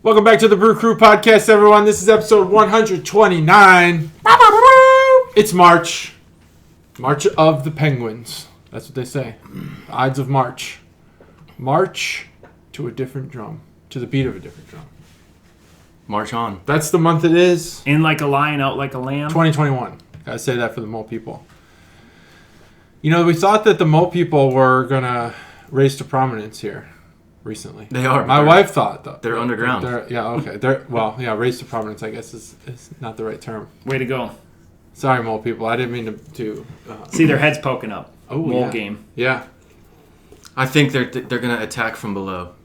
Welcome back to the Brew Crew podcast, everyone. This is episode 129. It's March. March of the Penguins. That's what they say. The Ides of March. March to a different drum. To the beat of a different drum. March on. That's the month it is. In like a lion, out like a lamb. 2021. Gotta say that for the Mole people. You know, we thought that the Mole people were gonna rise to prominence here recently. They are. My wife thought, though. They're underground. Rise to prominence, I guess, is not the right term. Way to go. Sorry, Mole people. I didn't mean to see their heads poking up. Oh, Mole yeah. game. Yeah. I think they're going to attack from below.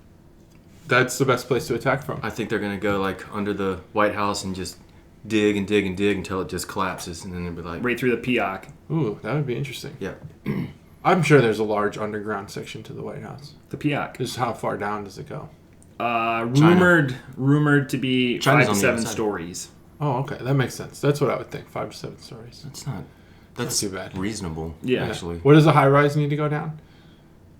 That's the best place to attack from. I think they're going to go like under the White House and just dig and dig and dig until it just collapses, and then they'll be like right through the Peacock. Ooh, that would be interesting. Yeah. I'm sure there's a large underground section to the White House. The Peacock. Just how far down does it go? Rumored to be China's 5 to 7 on the stories. Oh, okay. That makes sense. That's what I would think. 5 to 7 stories. That's not too bad. Reasonable. Yeah. Actually. What does a high rise need to go down?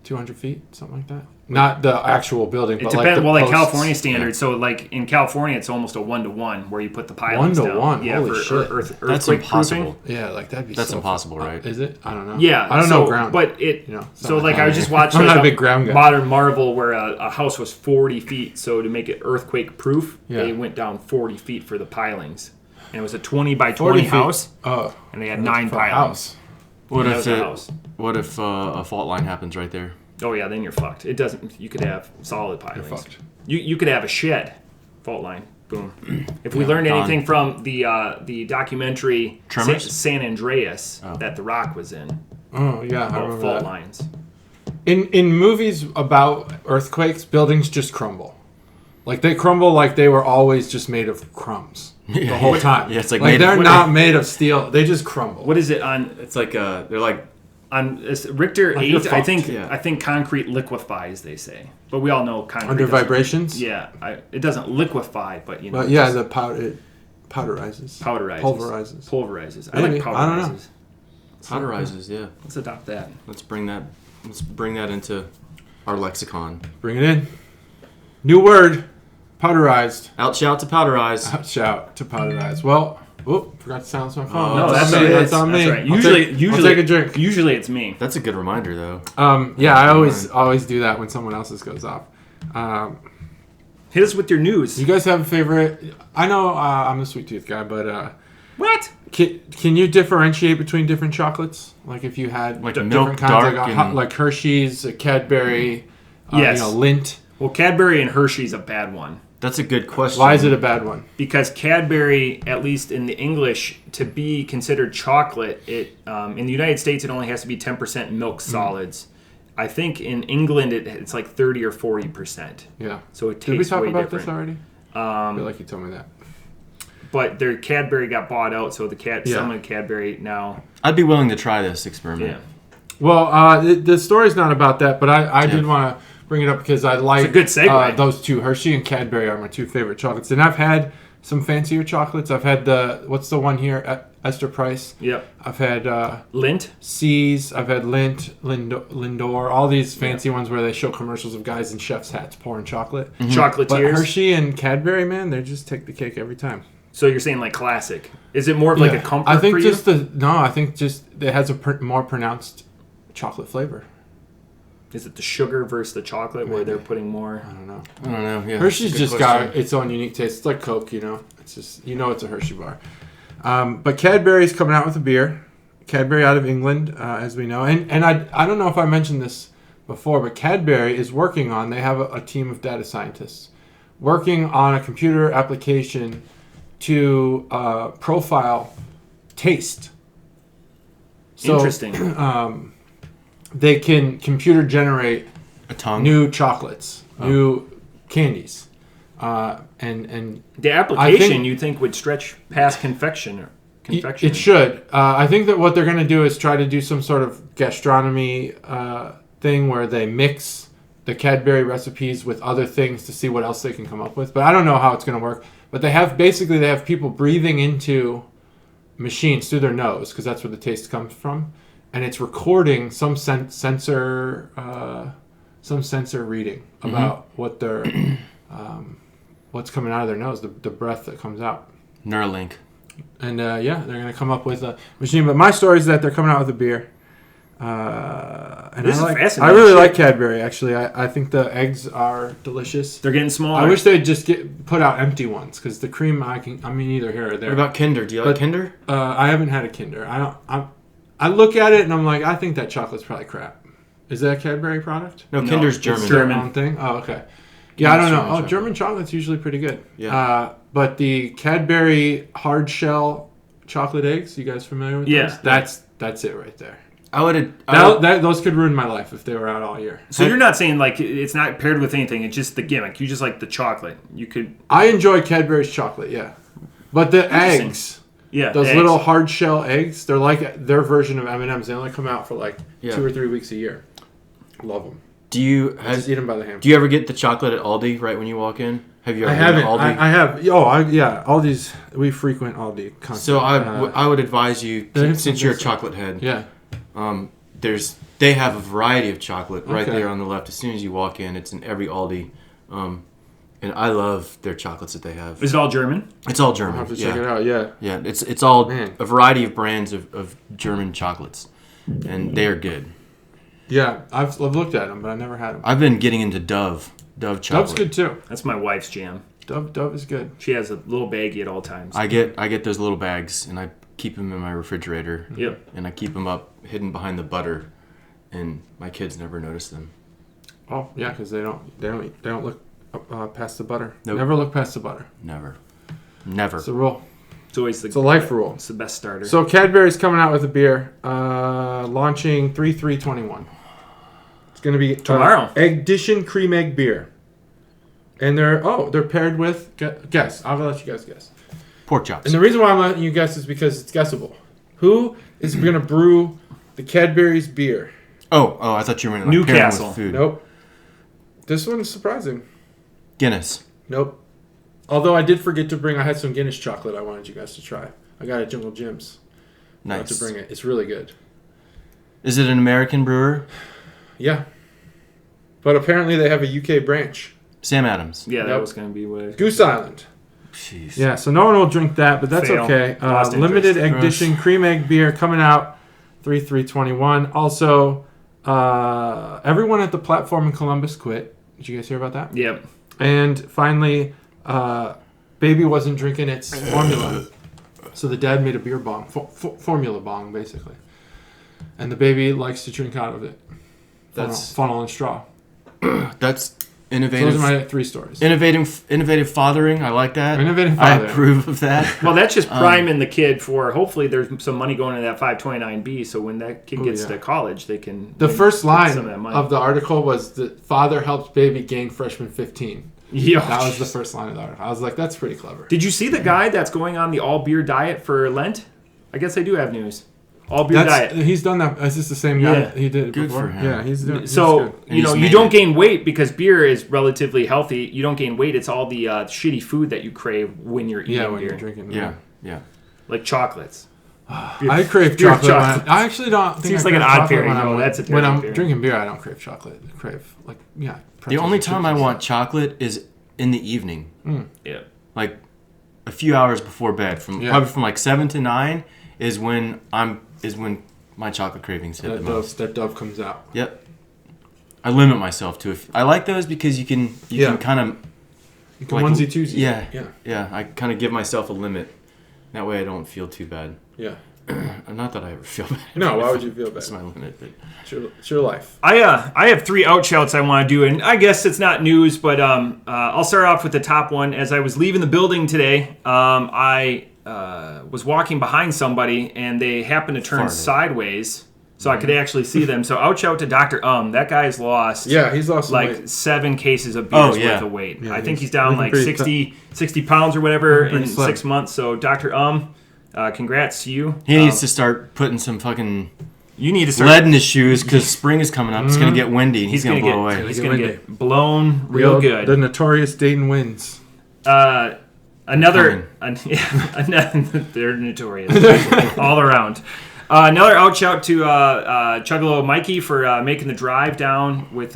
200 feet, something like that. Not the actual building, but depends. like the California standards. Yeah. So like in California, it's almost a 1-to-1 where you put the pilings down. 1-to-1. Yeah, Holy for shit. earthquake That's impossible. proofing. Yeah, like that'd be. That's so impossible, right? Is it? I don't know. Yeah, I don't know ground, but it. You know. So like I was just watching I'm not a big ground guy. Modern Marvel where a house was 40 feet. So to make it earthquake proof, yeah. they went down 40 feet for the pilings, and it was a 20 by 20 house. Oh, and they had 9 pilings. House. What if a fault line happens right there? Oh yeah, then you're fucked. It doesn't. You could have solid pilings. You're fucked. You could have a shed, fault line, boom. If we learned anything from the documentary San Andreas that The Rock was in, oh yeah, I about remember fault that. lines. In movies about earthquakes, buildings just crumble. Like they crumble like they were always just made of crumbs the whole time. Yeah, it's like they're not made of steel. They just crumble. What is it on? It's like they're like. On Richter 8, I think yeah. I think concrete liquefies. They say, but we all know concrete under doesn't. vibrations. Yeah, it doesn't liquefy, but you know. But yeah, the powder it powderizes. Pulverizes. Maybe. I like powderizes. I don't know. Powderizes, yeah. Let's adopt that. Let's bring that into our lexicon. Bring it in. New word, powderized. Out shout to powderize. Out shout to powderized. Well. Oh, forgot to silence my phone. No, that's on me. Right. I'll take a drink. Usually it's me. That's a good reminder, though. Yeah, I always do that when someone else's goes off. Hit us with your news. You guys have a favorite? I know I'm a sweet tooth guy, but what? Can you differentiate between different chocolates? Like if you had like different milk, kinds, dark, like Hershey's, Cadbury, yes, Lindt. Well, Cadbury and Hershey's a bad one. That's a good question. Why is it a bad one? Because Cadbury, at least in the English, to be considered chocolate, it in the United States it only has to be 10% milk solids. I think in England it's like 30 or 40%. Yeah. So it tastes Did we talk way about different. this already? I feel like you told me that. But their Cadbury got bought out, so some of Cadbury now. I'd be willing to try this experiment. Yeah. Well, the story's not about that, but I did want to bring it up because I like it's a good segue. Those two. Hershey and Cadbury are my two favorite chocolates. And I've had some fancier chocolates. I've had what's the one here? Esther Price. Yep. I've had Lindt. C's. I've had Lindt, Lindor, all these fancy ones where they show commercials of guys in chef's hats pouring chocolate. Mm-hmm. Chocolatiers. But Hershey and Cadbury, man, they just take the cake every time. So you're saying like classic? Is it more of like a comfort I think for you? I think just it has a more pronounced chocolate flavor. Is it the sugar versus the chocolate where they're putting more? I don't know. Yeah, Hershey's just got its own unique taste. It's like Coke, you know. It's just it's a Hershey bar. But Cadbury's coming out with a beer. Cadbury out of England, as we know. And I don't know if I mentioned this before, but Cadbury is working on. They have a team of data scientists working on a computer application to profile taste. So, interesting. They can computer generate new chocolates, new candies, and the application you think would stretch past confection. It should. I think that what they're going to do is try to do some sort of gastronomy thing where they mix the Cadbury recipes with other things to see what else they can come up with. But I don't know how it's going to work. But they have people breathing into machines through their nose because that's where the taste comes from. And it's recording some sensor reading about what their what's coming out of their nose, the breath that comes out. Neuralink. And they're going to come up with a machine. But my story is that they're coming out with a beer. And This is fascinating I really shit. like Cadbury, actually. I think the eggs are delicious. They're getting smaller. I wish they'd just put out empty ones, because the cream, neither here or there. What about Kinder? Do you like Kinder? I haven't had a Kinder. I look at it and I'm like, I think that chocolate's probably crap. Is that a Cadbury product? No, Kinder's it's German. It's German. German thing? Oh, okay. Yeah, I don't know. German chocolate. German chocolate's usually pretty good. Yeah. But the Cadbury hard shell chocolate eggs, you guys familiar with Yeah. those? That's it right there. Those could ruin my life if they were out all year. So you're not saying like it's not paired with anything. It's just the gimmick. You just like the chocolate. You could. I enjoy Cadbury's chocolate, yeah. But the eggs, Yeah. those eggs. little hard shell eggs, they're like their version of M&Ms. They only come out for like Yeah. 2 or 3 weeks a year. Love them. Do you Just eat them by the handful. do you ever get the chocolate at Aldi right when you walk in? Have you ever I been haven't. to Aldi? I have. Aldi's. We frequent Aldi constantly. So I would advise you, They have since some you're a good chocolate head, Yeah. they have a variety of chocolate right Okay. there on the left. As soon as you walk in, it's in every Aldi, and I love their chocolates that they have. Is it all German? It's all I'll German. have to yeah. check it out. Yeah. Yeah, it's all Man. a variety of brands of German chocolates, and they are good. Yeah. I've looked at them, but I've never had them. I've been getting into Dove chocolate. Dove's good too. That's my wife's jam. Dove is good. She has a little baggie at all times. I get those little bags, and I keep them in my refrigerator. Yep. And I keep them up hidden behind the butter, and my kids never notice them. Oh yeah, because they don't look past the butter. Nope. Never look past the butter. Never. It's a rule. It's always It's a life rule. It's the best starter. So Cadbury's coming out with a beer, launching 3/3/21. It's going to be Tomorrow. Edition cream egg beer, and they're paired with guess. I'll let you guys guess. Pork chops. And the reason why I'm letting you guess is because it's guessable. Who is going to brew the Cadbury's beer? Oh, I thought you were in Newcastle. with food. Nope. This one's surprising. Guinness. Nope. Although I did forget to bring, I had some Guinness chocolate I wanted you guys to try. I got it at Jungle Jim's. Nice. Not to bring it. It's really good. Is it an American brewer? Yeah. But apparently they have a UK branch. Sam Adams. yeah, that Nope. was going to be what. Goose Island. Jeez. Yeah, so no one will drink that, but that's Fail. okay. Lost Limited interest. edition cream egg beer coming out 3/3/21. Also, everyone at the platform in Columbus quit. Did you guys hear about that? Yep. And finally, Baby wasn't drinking its formula. So the dad made a beer bong, formula bong, basically. And the baby likes to drink out of it. Funnel and straw. That's So innovative. those are my 3 stories. Innovative fathering. I like that. Innovative I fathering. approve of that. Well, that's just priming the kid for hopefully there's some money going into that 529B. So when that kid gets yeah. to college, they can. The first line some of that money. of the article was that father helps baby gain freshman 15. Yeah. That was the first line of the article. I was like, that's pretty clever. Did you see the guy that's going on the all beer diet for Lent? I guess I do have news. All beer diet. He's done that. Is this the same guy? Yeah. He did it Good before? for him. Yeah, he's doing he's So good. And you know he's you made don't it. gain weight because beer is relatively healthy. You don't gain weight. It's all the shitty food that you crave when you're eating when beer, you're drinking. Yeah. like chocolates. I crave beer chocolate. chocolate. I actually don't think Seems I like an crave odd chocolate pairing. when No, I'm, that's a when terrible I'm pairing. drinking beer, I don't crave chocolate. I crave, The pretzels only or time chips I or want chocolate is in the evening, Yeah. like a few hours before bed, probably from like 7 to 9 is when my chocolate cravings hit the something. most. That Dove comes out. Yep. I limit myself to I like those because you can kind of You can onesie twosie. yeah. I kind of give myself a limit. That way I don't feel too bad. Yeah. Not that I ever feel bad. No, why would you feel bad? That's my limit. But It's your life. I have 3 out shouts I want to do, and I guess it's not news, but I'll start off with the top one. As I was leaving the building today, I was walking behind somebody, and they happened to turn Farted. sideways, so I could actually see them. So out shout to Dr. That guy's lost. Yeah, he's lost some like weight. 7 cases of beer's Oh, yeah. worth of weight. Yeah, I think he's he's down looking like pretty 60 pounds or whatever Pretty in slim. 6 months. So Dr. Congrats to you. he needs to start putting some fucking You need to start. lead in his shoes because spring is coming up. It's going to get windy and he's going to blow away. He's Get going to windy. get blown real good. The notorious Dayton winds. Another, they're notorious all around. Another out shout to Chuggalo Mikey for making the drive down with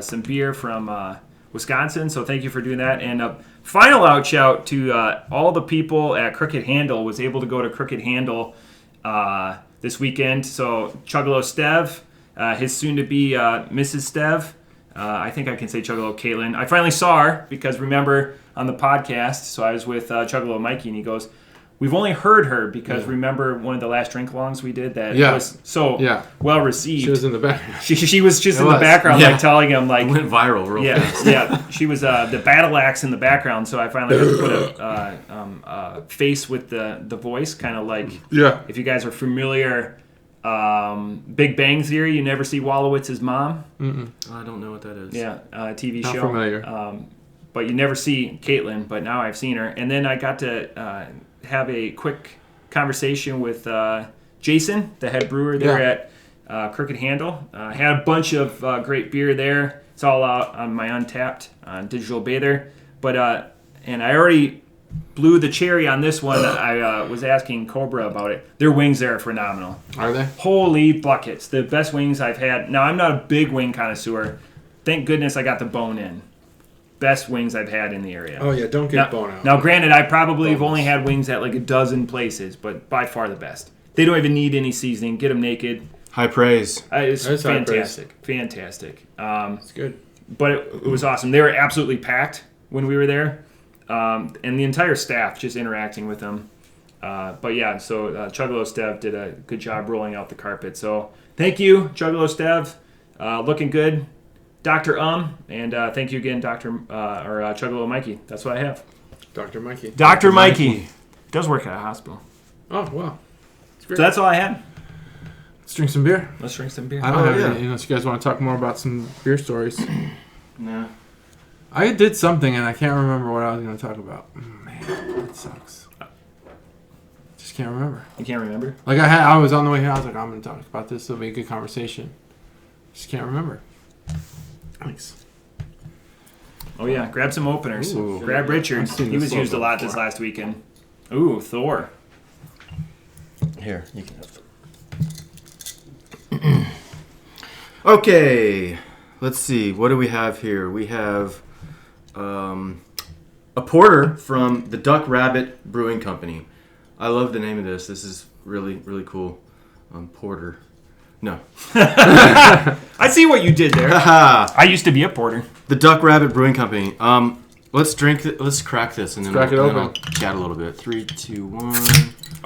some beer from Wisconsin. So thank you for doing that. And final out shout to all the people at Crooked Handle. Was able to go to Crooked Handle this weekend. So Chuggalo Stev, his soon-to-be Mrs. Stev. I think I can say Chuggalo Caitlin. I finally saw her because remember on the podcast, so I was with Chuggalo Mikey, and he goes, we've only heard her because remember one of the last drink-alongs we did that was so well received. She was in the background. She was just in the background, like telling him, like went viral real fast. Yeah. She was the battle axe in the background, so I finally got to put a face with the voice, kind of like if you guys are familiar. Big Bang Theory. You never see Wolowitz's mom. I don't know what that is. Yeah, TV Not show. familiar. But you never see Caitlin. But now I've seen her, and then I got to have a quick conversation with Jason, the head brewer there at Crooked Handle. Had a bunch of great beer there. It's all out on my Untapped digital bather. But and I already blew the cherry on this one. I was asking Cobra about it. Their wings there are phenomenal. Are they? Holy buckets. The best wings I've had. Now, I'm not a big wing connoisseur. Thank goodness I got the bone in. Best wings I've had in the area. Oh, yeah. Don't get bone out. Now, granted, I probably have only had wings at like a dozen places, but by far the best. They don't even need any seasoning. Get them naked. High praise. It's fantastic. Fantastic. It's good. But it was awesome. They were absolutely packed when we were there. And the entire staff just interacting with them. But yeah, so Chuggalo Stev did a good job rolling out the carpet. So thank you, Chuggalo Stev. Looking good. Dr. And thank you again, Chuggalo Mikey. That's what I have. Dr. Mikey. Dr. Mikey. Does work at a hospital. Oh, wow. So that's all I had. Let's drink some beer. Let's drink some beer. I don't have any, unless you guys want to talk more about some beer stories. No. I did something and I can't remember what I was going to talk about. Man, that sucks. Just can't remember. You can't remember? Like I was on the way here. I was like, I'm going to talk about this. It'll be a good conversation. Just can't remember. Thanks. Oh yeah, grab some openers. Ooh. Grab Richards. He was used a lot this last weekend. Ooh, Thor. Here, you can have. Okay, let's see. What do we have here? We have a porter from the Duck Rabbit Brewing Company. I love the name of this. This is really, really cool. Porter. No. I see what you did there. I used to be a porter. The Duck Rabbit Brewing Company. Let's drink. Let's crack this and then crack it then open. I'll chat a little bit. 3, 2, 1.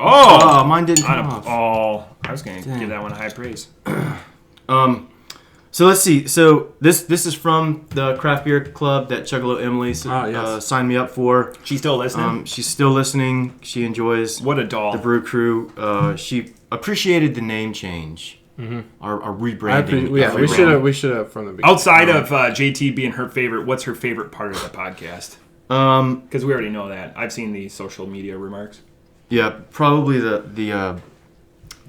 Oh, mine didn't come off. I was gonna give that one a high praise. So let's see. So this is from the craft beer club that Chuggalo Emily signed me up for. She's still listening. She's still listening. She enjoys What a doll. the Brew Crew. She appreciated the name change. Our rebranding. We should have from the beginning. Outside of JT being her favorite, what's her favorite part of the podcast? Because we already know that. I've seen the social media remarks. Yeah, probably the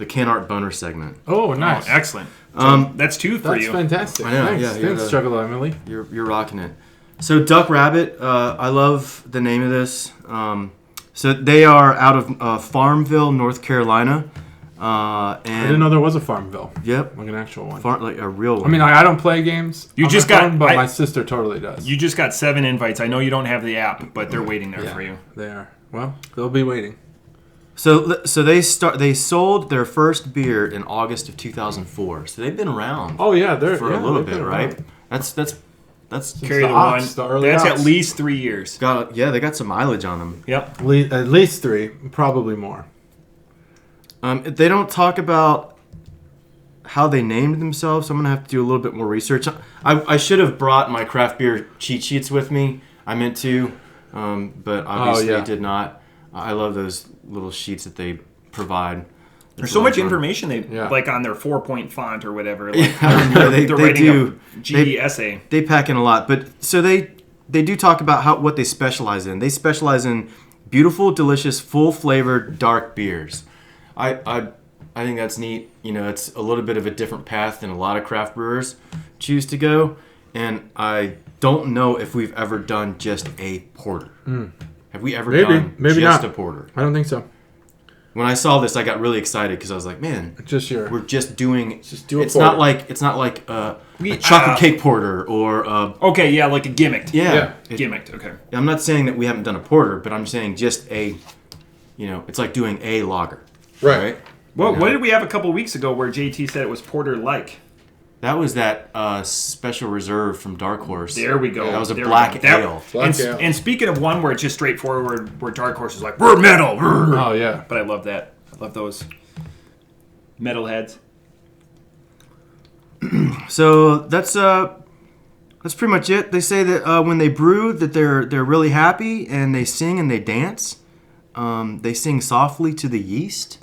Can Art Boner segment. Oh, nice. Oh, excellent. So that's two for That's you. fantastic. I know, Thanks. yeah, Thanks, Chuggalo Emily. You're rocking it. So Duck Rabbit, I love the name of this. So they are out of Farmville, North Carolina. And I didn't know there was a Farmville. Yep, Like an actual one. like a real one. I mean, I don't play games. You on just my got- phone, but I- my sister totally does. You just got 7 invites. I know you don't have the app, but they're waiting there for you. They are. Well, they'll be waiting. So they sold their first beer in August of 2004. So they've been around Oh yeah, they're for a little they've bit, been right? around. That's Carry the the aughts, one. the early That's aughts. at least 3 years. they got some mileage on them. Yep. At least 3, probably more. They don't talk about how they named themselves, so I'm gonna have to do a little bit more research. I should have brought my craft beer cheat sheets with me. I meant to, but obviously did not. I love those little sheets that they provide. There's so much information like on their 4-point font or whatever. Like they're writing a GE essay. They pack in a lot, but so they do talk about what they specialize in. They specialize in beautiful, delicious, full flavored dark beers. I think that's neat. You know, it's a little bit of a different path than a lot of craft brewers choose to go. And I don't know if we've ever done just a porter. Have we ever done Maybe just not. a porter? I don't think so. when I saw this, I got really excited because I was like, man, we're just doing. Just do a it's porter. not like a chocolate cake porter or okay, yeah, like a gimmicked. yeah. Gimmicked. Okay. I'm not saying that we haven't done a porter, but I'm saying just it's like doing a lager. Right. Well, what did we have a couple weeks ago where JT said it was porter-like? That was that special reserve from Dark Horse. There we go. That was a black ale. And speaking of one where it's just straightforward, where Dark Horse is like, we're metal. Oh, yeah. But I love that. I love those metalheads. So that's pretty much it. They say that when they brew, that they're really happy and they sing and they dance. They sing softly to the yeast.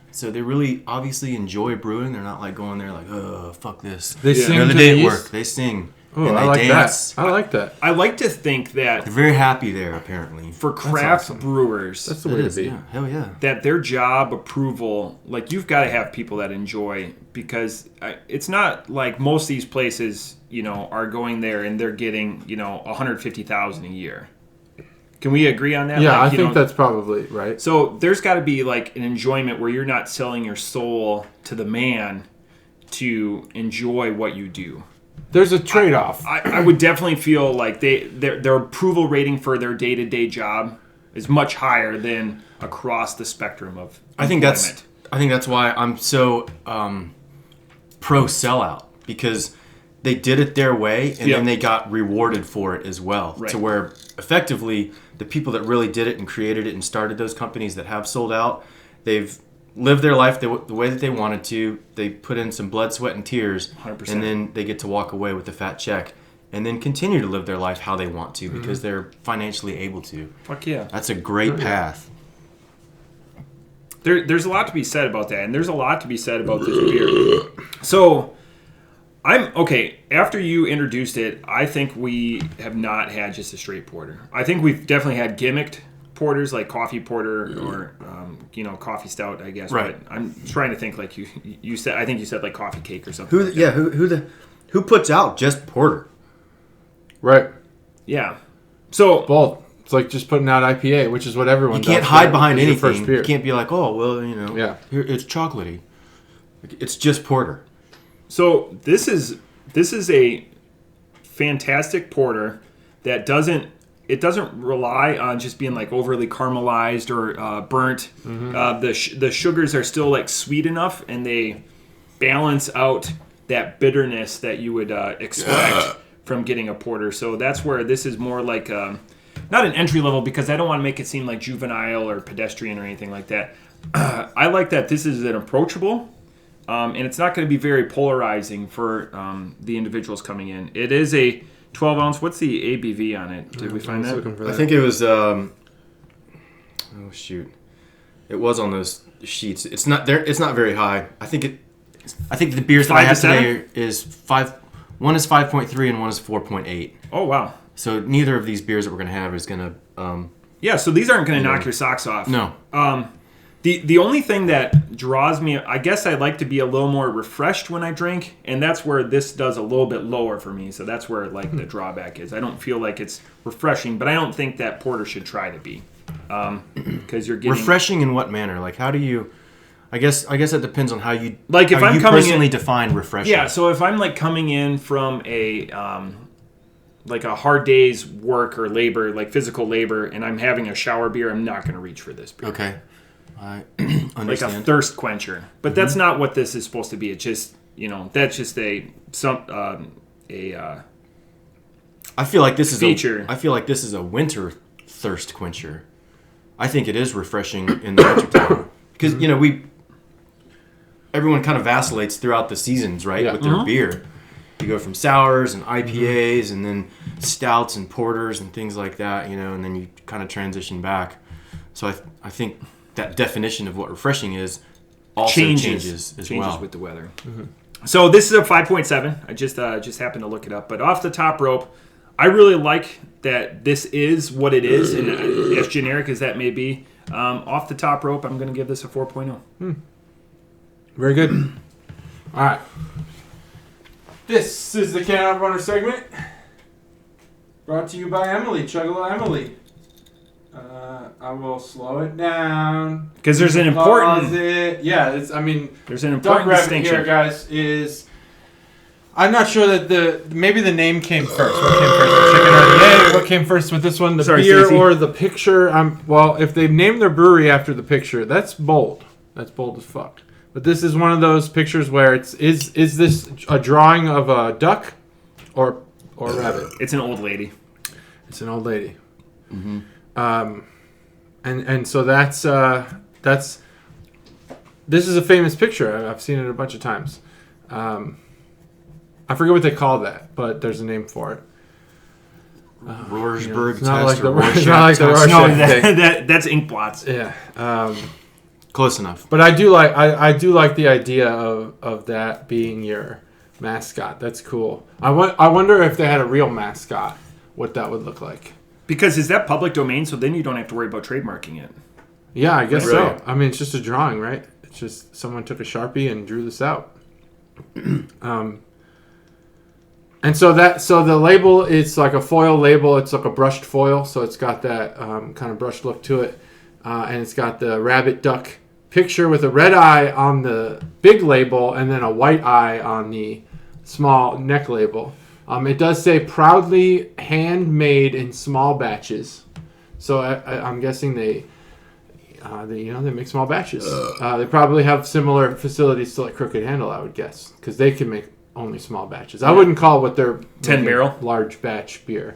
So they really obviously enjoy brewing. They're not like going there like, oh, fuck this. They sing Another to day the at yeast? work. They sing Oh, and they I like dance. that. I like that. I like to think that They're very happy there, apparently. for craft awesome. brewers, That's the It way to is, be. yeah. Hell yeah. that their job approval, like you've got to have people that enjoy, because it's not like most of these places, are going there and they're getting, $150,000 a year. Can we agree on that? Yeah, Like, I think that's probably right. So there's got to be like an enjoyment where you're not selling your soul to the man to enjoy what you do. There's a trade-off. I would definitely feel like their approval rating for their day-to-day job is much higher than across the spectrum of employment. I think that's why I'm so pro sellout, because they did it their way and then they got rewarded for it as well. Right. To where effectively the people that really did it and created it and started those companies that have sold out, they've lived their life the way that they wanted to. They put in some blood, sweat, and tears, 100%. and then they get to walk away with a fat check and then continue to live their life how they want to because they're financially able to. Fuck yeah. That's a great path. There's a lot to be said about that, and there's a lot to be said about this beer. So, after you introduced it, I think we have not had just a straight porter. I think we've definitely had gimmicked porters, like coffee porter or, coffee stout, I guess. Right. But I'm trying to think like you said, I think you said like coffee cake or something. Who puts out just porter? Right. Yeah. So, Both. It's like just putting out IPA, which is what everyone does. You can't hide behind It's your anything. first beer. You can't be like, oh, well, Yeah. here, it's chocolatey. It's just porter. So this is a fantastic porter that doesn't rely on just being like overly caramelized or burnt. The sugars are still like sweet enough, and they balance out that bitterness that you would expect from getting a porter. So that's where this is more like not an entry level, because I don't want to make it seem like juvenile or pedestrian or anything like that. I like that this is an approachable. And it's not going to be very polarizing for the individuals coming in. It is a 12 ounce. What's the ABV on it? Did we find that? I think it was. Oh shoot! It was on those sheets. It's not there. It's not very high. I think the beers that I have today is 5. One is 5.3 and one is 4.8. Oh wow! So neither of these beers that we're gonna have is gonna. Yeah. So these aren't going to knock your socks off. No. The only thing that draws me, I guess I like to be a little more refreshed when I drink, and that's where this does a little bit lower for me. So that's where like the drawback is. I don't feel like it's refreshing, but I don't think that porter should try to be, because you're getting Refreshing in what manner? Like how do you? I guess it depends on how you like if how I'm you coming personally in, define refreshing. Yeah, so if I'm like coming in from a like a hard day's work or labor, like physical labor, and I'm having a shower beer, I'm not going to reach for this beer. Okay. I understand. Like a thirst quencher, but that's not what this is supposed to be. It's just that's just I feel like this is feature. I feel like this is a winter thirst quencher. I think it is refreshing in the wintertime because everyone kind of vacillates throughout the seasons, right? With their beer, you go from sours and IPAs and then stouts and porters and things like that, and then you kind of transition back. So I think that definition of what refreshing is also changes well. With the weather. So this is a 5.7. I just happened to look it up. But off the top rope, I really like that this is what it is, and as generic as that may be. Off the top rope, I'm going to give this a 4.0. Very good. All right. This is the Can Out Runner segment, brought to you by Emily, Chuggalo Emily. I will slow it down. Because there's an Pause important... it. Yeah, there's an Duck important rabbit distinction here, here, guys. Is I'm not sure that maybe the name came first. What came first, the chicken or the egg? What came first with this one, the beer Stacey. or the picture? Well, if they've named their brewery after the picture, that's bold. That's bold as fuck. But this is one of those pictures where is this a drawing of a duck or a rabbit? It's an old lady. It's an old lady. Mm-hmm. And so that's this is a famous picture. I've seen it a bunch of times. I forget what they call that, but there's a name for it. Roersberg it's not test like or the- it's Rorschach not like the test. Rorschach. No, that's ink blots. Yeah. Close enough. But I do like the idea of that being your mascot. That's cool. I wonder if they had a real mascot, what that would look like. Because is that public domain, so then you don't have to worry about trademarking it. Yeah, I guess Right. so. I mean, it's just a drawing, right? It's just someone took a Sharpie and drew this out. And so the label is like a foil label. It's like a brushed foil, so it's got that kind of brushed look to it, and it's got the rabbit duck picture with a red eye on the big label and then a white eye on the small neck label. It does say proudly handmade in small batches, so I'm guessing they make small batches. They probably have similar facilities to like Crooked Handle, I would guess, because they can make only small batches. I wouldn't call what they're 10 barrel large batch beer.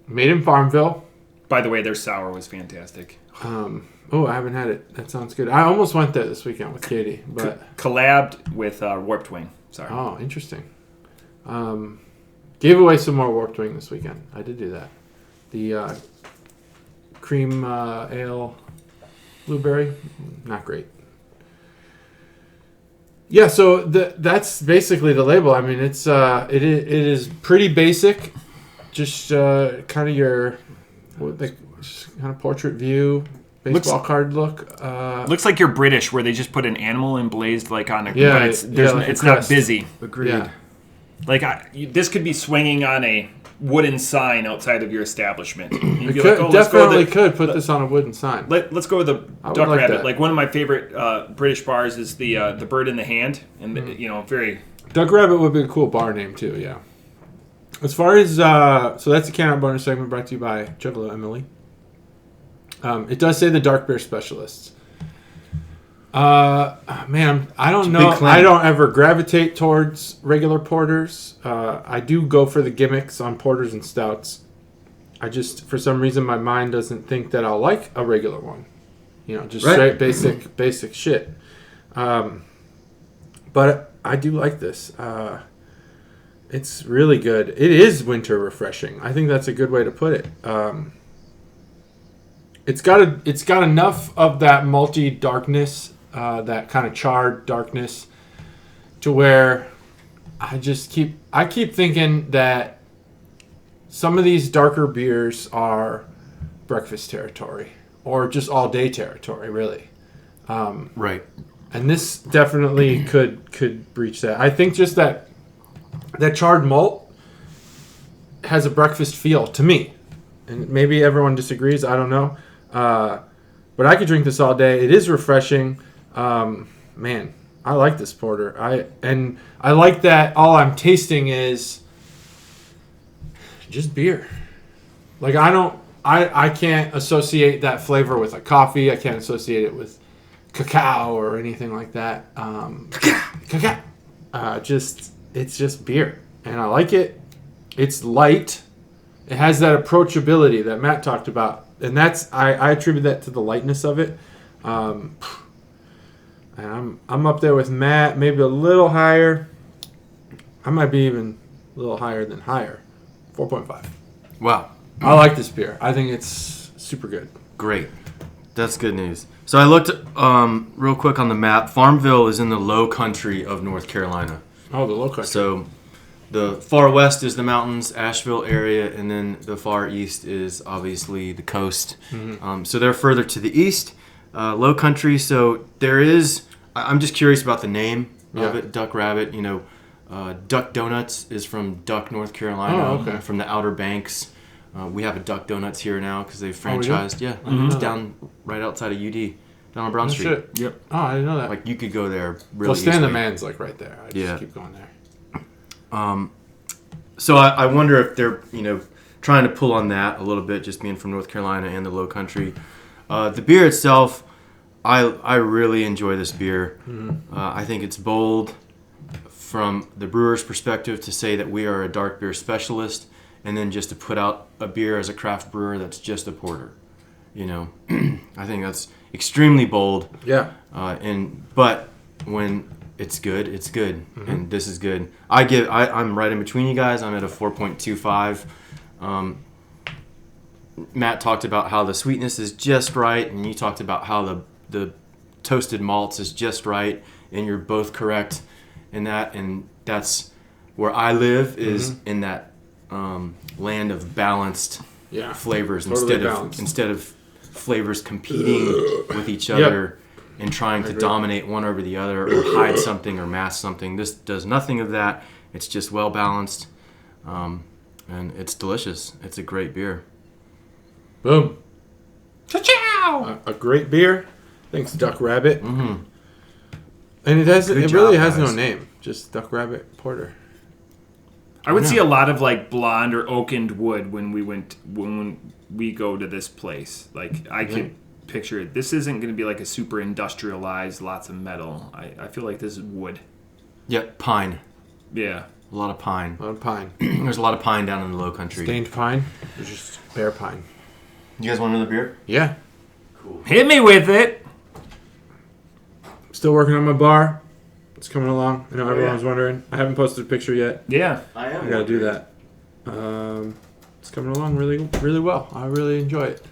Made in Farmville. By the way, their sour was fantastic. Oh, I haven't had it. That sounds good. I almost went there this weekend with Katie, but Collabed with Warped Wing. Sorry. oh, interesting. Gave away some more Warped Wing this weekend. I did do that. The cream ale blueberry, not great. Yeah, so that's basically the label. I mean, it is pretty basic, just kind of your kind of portrait view, baseball card look. Looks like you're British, where they just put an animal emblazed like on a. Yeah, but it's like a it's not crest. busy. Agreed. Yeah. Like this could be swinging on a wooden sign outside of your establishment. You'd It be could, like, let's go with definitely the- could put this on a wooden sign. Let's go with the I would duck like rabbit. that. Like one of my favorite British bars is the bird in the hand, and very. Duck Rabbit would be a cool bar name too. Yeah. As far as so that's the Can Out bonus segment brought to you by Juggalo Emily. It does say the dark beer specialists. Man, I don't know. I don't ever gravitate towards regular porters. I do go for the gimmicks on porters and stouts. I just, for some reason, my mind doesn't think that I'll like a regular one. Just straight basic shit. But I do like this. It's really good. It is winter refreshing. I think that's a good way to put it. It's got enough of that malty darkness, that kind of charred darkness, to where I keep thinking that some of these darker beers are breakfast territory or just all day territory, really. Right. And this definitely could breach that. I think just that charred malt has a breakfast feel to me. And maybe everyone disagrees, I don't know. But I could drink this all day. It is refreshing. Man, I like this porter. I like that all I'm tasting is just beer. Like I can't associate that flavor with a coffee. I can't associate it with cacao or anything like that. Cacao. It's just beer, and I like it. It's light. It has that approachability that Matt talked about, and I attribute that to the lightness of it. And I'm up there with Matt, maybe a little higher. I might be even a little higher than higher. 4.5. Wow. I like this beer. I think it's super good. Great. That's good news. So I looked real quick on the map. Farmville is in the low country of North Carolina. Oh, the low country. So the far west is the mountains, Asheville area, and then the far east is obviously the coast. Mm-hmm. So they're further to the east, low country. So there is, I'm just curious about the name of it, Duck Rabbit. Duck Donuts is from Duck, North Carolina, Oh, okay. from the Outer Banks. We have a Duck Donuts here now because they've Oh, we do? franchised. Yeah, it's down right outside of UD, down on Brown Oh, Street. shit. Yep. Oh, I didn't know that. Like you could go there really well, Stan the easily. Man's like right there. I just Yeah. keep going there. So I wonder if they're trying to pull on that a little bit, just being from North Carolina and the Low Country. The beer itself, I really enjoy this beer. I think it's bold from the brewer's perspective to say that we are a dark beer specialist, and then just to put out a beer as a craft brewer that's just a porter. I think that's extremely bold. Yeah. But when it's good, it's good, and this is good. I'm right in between you guys. I'm at a 4.25. Matt talked about how the sweetness is just right, and you talked about how the toasted malts is just right, and you're both correct in that. And that's where I live, is in that land of balanced flavors, Totally instead of flavors competing with each other and trying to dominate one over the other or hide something or mask something. This does nothing of that. It's just well balanced, and it's delicious. It's a great beer. Boom. Cha-chow! A great beer. Thanks, Duck Rabbit. And it really has no name. Just Duck Rabbit Porter. I would see a lot of like blonde or oakened wood when we go to this place. Like I could picture it. This isn't going to be like a super industrialized, lots of metal. I feel like this is wood. Yep, pine. Yeah. A lot of pine. A lot of pine. There's a lot of pine down in the Low Country. Stained pine? Or just bare pine? You guys want another beer? Yeah. Cool. Hit me with it. Still working on my bar. It's coming along. I know everyone was wondering. I haven't posted a picture yet. Yeah. I am. I gotta do that. It's coming along really, really well. I really enjoy it.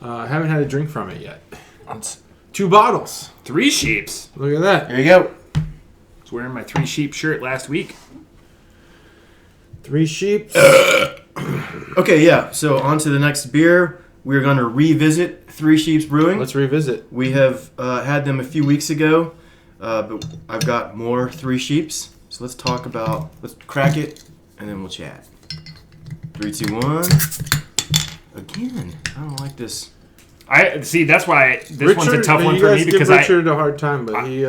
I haven't had a drink from it yet. It's 2 bottles. 3 Sheeps. Look at that. There you go. I was wearing my 3 Sheep shirt last week. 3 sheep. Okay, yeah. So on to the next beer. We're going to revisit Three Sheeps Brewing. Let's revisit. We have had them a few weeks ago, but I've got more Three Sheeps. So let's crack it, and then we'll chat. 3, 2, 1. Again, I don't like this. I see. That's why this Richard, one's a tough one you for guys me because give Richard a hard time, but he's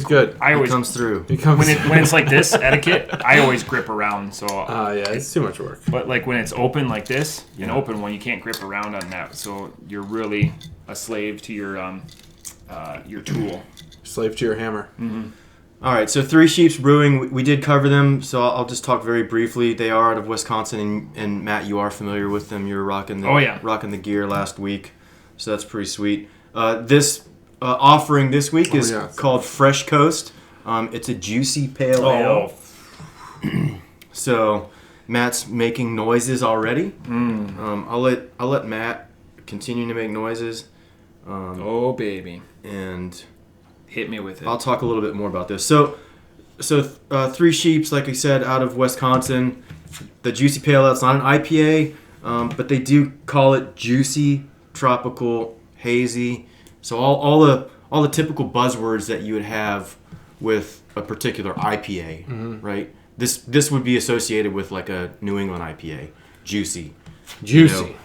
good. I always It comes through. He comes. when it's like this etiquette, I always grip around. So, yeah, it's too much work. but like when it's open like this, an open one, you can't grip around on that. So you're really a slave to your tool. Slave to your hammer. All right, so Three Sheeps Brewing, we did cover them, so I'll just talk very briefly. They are out of Wisconsin, and Matt, you are familiar with them. You were rocking the gear last week, so that's pretty sweet. This offering this week is called Fresh Coast. It's a juicy pale ale. So Matt's making noises already. I'll let Matt continue to make noises. Oh baby, and hit me with it. I'll talk a little bit more about this. So Three Sheeps, like I said, out of Wisconsin. The Juicy Pale Ale, it's not an IPA, but they do call it juicy, tropical, hazy. So all the typical buzzwords that you would have with a particular IPA, right? This would be associated with like a New England IPA. Juicy,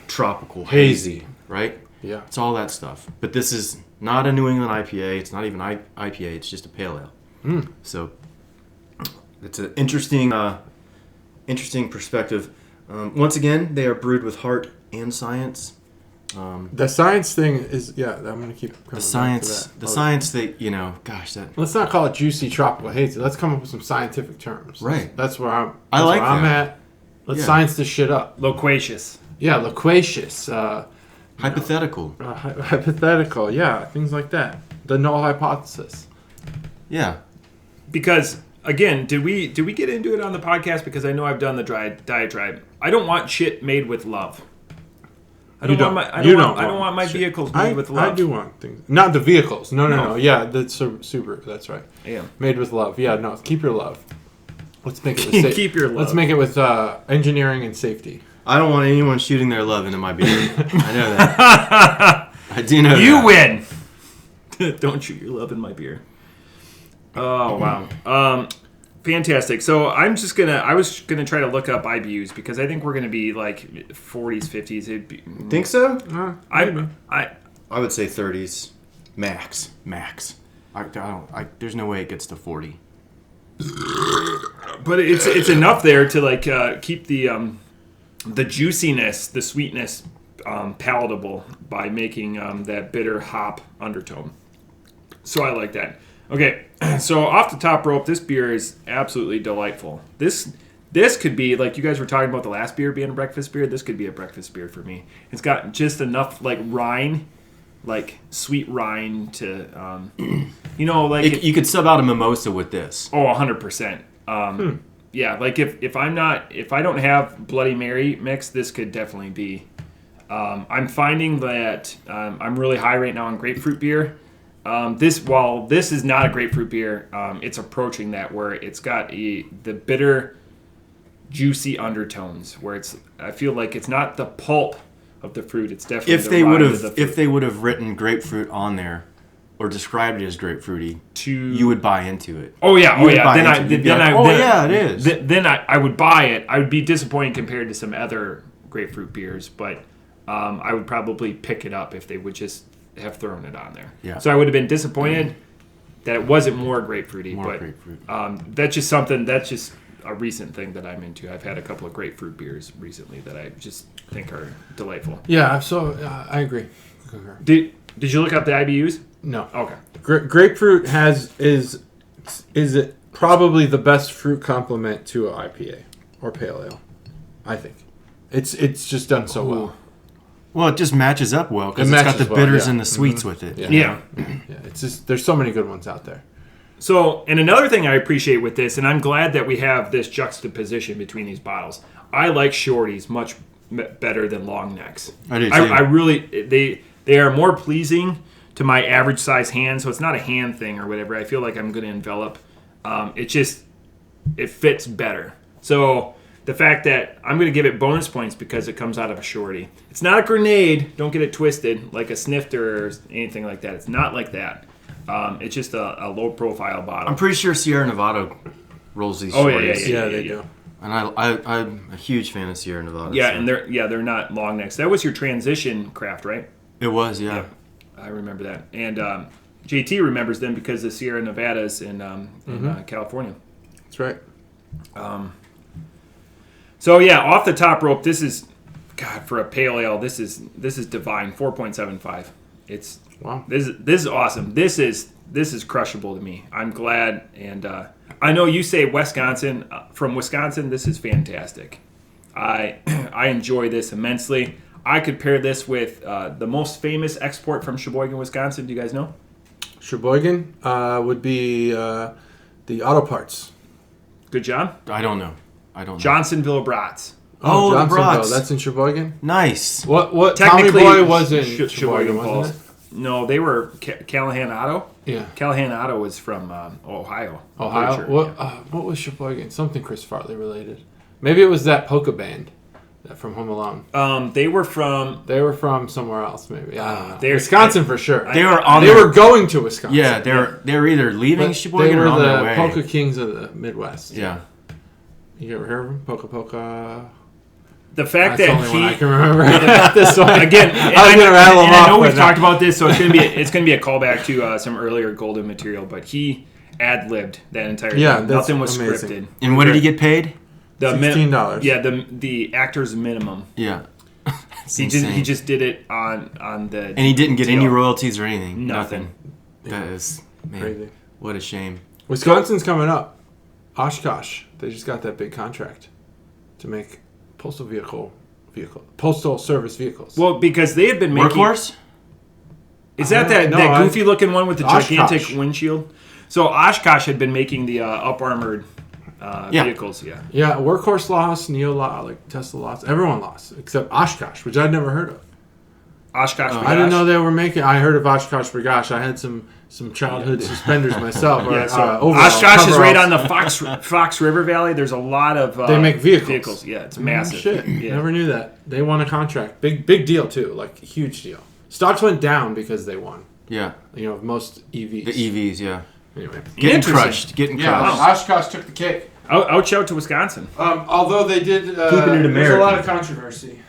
tropical, hazy, right? Yeah. It's all that stuff. But this is not a New England IPA. It's not even IPA. It's just a pale ale. So it's an interesting perspective. Once again, they are brewed with heart and science. The science thing is, I'm going to keep coming The science, back to that. science that, Let's not call it juicy tropical hazy. Let's come up with some scientific terms. Right. That's where I'm that. I'm at. Let's science this shit up. Loquacious. Yeah, loquacious. Hypothetical. Hypothetical, yeah, things like that. The null hypothesis. Yeah. Because again, did we get into it on the podcast? Because I know I've done the diatribe. I don't want shit made with love. I don't want my vehicles made with love. I do want things. Not the vehicles. No. Yeah, the Subaru. That's right. Yeah. Made with love. Yeah, no. Keep your love. Let's make it with keep your love. Let's make it with engineering and safety. I don't want anyone shooting their love into my beer. I know that. I do know you that. win. Don't shoot your love in my beer. Oh, wow. Fantastic. So I was gonna try to look up IBUs because I think we're gonna be like 40s, 50s. Think so? I would say 30s, max. There's no way it gets to 40. But it's enough there to like keep the juiciness, the sweetness palatable by making that bitter hop undertone. So I like that. Okay, so off the top rope, this beer is absolutely delightful. This could be, like you guys were talking about the last beer being a breakfast beer, this could be a breakfast beer for me. It's got just enough like rind, like sweet rind to, like... You could sub out a mimosa with this. Oh, 100%. Yeah, like if I don't have Bloody Mary mix, this could definitely be. I'm finding that I'm really high right now on grapefruit beer. While this is not a grapefruit beer, it's approaching that where it's got the bitter, juicy undertones. Where I feel like it's not the pulp of the fruit. It's definitely if they would have written grapefruit on there, or described it as grapefruity, you would buy into it. Oh yeah, it is. Then I would buy it. I would be disappointed compared to some other grapefruit beers, but I would probably pick it up if they would just have thrown it on there. Yeah. So I would have been disappointed that it wasn't more grapefruity. Grapefruit. That's just a recent thing that I'm into. I've had a couple of grapefruit beers recently that I just think are delightful. Yeah, so I agree. Did you look up the IBUs? No. Okay. Grapefruit is it probably the best fruit complement to an IPA or pale ale. I think it's just done so well. Well, it just matches up well because it's got the bitters and the sweets with it. Yeah. It's just there's so many good ones out there. So, and another thing I appreciate with this, and I'm glad that we have this juxtaposition between these bottles. I like shorties much better than long necks. I do too. I really they are more pleasing to my average size hand, so it's not a hand thing or whatever. I feel like I'm going to envelop. It fits better. So the fact that I'm going to give it bonus points because it comes out of a shorty. It's not a grenade. Don't get it twisted like a snifter or anything like that. It's not like that. It's just a low-profile bottle. I'm pretty sure Sierra Nevada rolls these shorties. Yeah, they do. And I'm a huge fan of Sierra Nevada. Yeah, so. And they're not long necks. That was your transition craft, right? It was, yeah. I remember that. And JT remembers them because of Sierra Nevadas in California. That's right. So yeah, off the top rope, this is, God, for a pale ale, this is divine. 4.75. It's wow. This is awesome. This is crushable to me. I'm glad, and I know you say Wisconsin. From Wisconsin, this is fantastic. I enjoy this immensely. I could pair this with the most famous export from Sheboygan, Wisconsin. Do you guys know? Sheboygan would be the auto parts. Good job. I don't know. Johnsonville Brats. Oh, the Johnsonville. Brats. That's in Sheboygan. Nice. What? Technically, Tommy Boy was in Sheboygan, wasn't it? No, they were Callahan Auto. Yeah. Callahan Auto was from Ohio. Ohio? Sure. What was Sheboygan? Something Chris Farley related. Maybe it was that polka band from Home Alone. They were from somewhere else, maybe. I don't know. Wisconsin for sure. They were going to Wisconsin. Yeah, they were either leaving Sheboygan they were or on their the way. polka kings of the Midwest. Yeah. You ever heard of them? Polka. The fact That's that the only one I can remember. This one again, I was gonna rattle them off. I know we've talked about this, so it's gonna be a callback to some earlier Golden material. But he ad-libbed that entire thing. Nothing was amazing. scripted. And what did he get paid? $16. Yeah, the actor's minimum. Yeah. He just did it on the. And he didn't get any royalties or anything. Nothing. That is crazy. What a shame. Wisconsin's coming up. Oshkosh. They just got that big contract to make postal service vehicles. Well, because they had been making. Workhorse? Is that goofy looking one with the gigantic windshield? So Oshkosh had been making the up armored vehicles. Yeah. Yeah. Workhorse lost. NIO lost. Like Tesla lost. Everyone lost except Oshkosh, which I'd never heard of. Oshkosh. I didn't know they were making. I heard of Oshkosh Bagosh. I had some childhood suspenders myself. Oshkosh is right on the Fox River Valley. There's a lot of they make vehicles. Yeah, it's massive. Shit, yeah. Never knew that. They won a contract. Big deal too. Like huge deal. Stocks went down because they won. Yeah. Most EVs. The EVs, yeah. Anyway. Getting Interesting. crushed. Getting Yeah, crushed. Oshkosh took the cake. Ouch out to Wisconsin. Although they did, Keeping it there's a American. lot of controversy.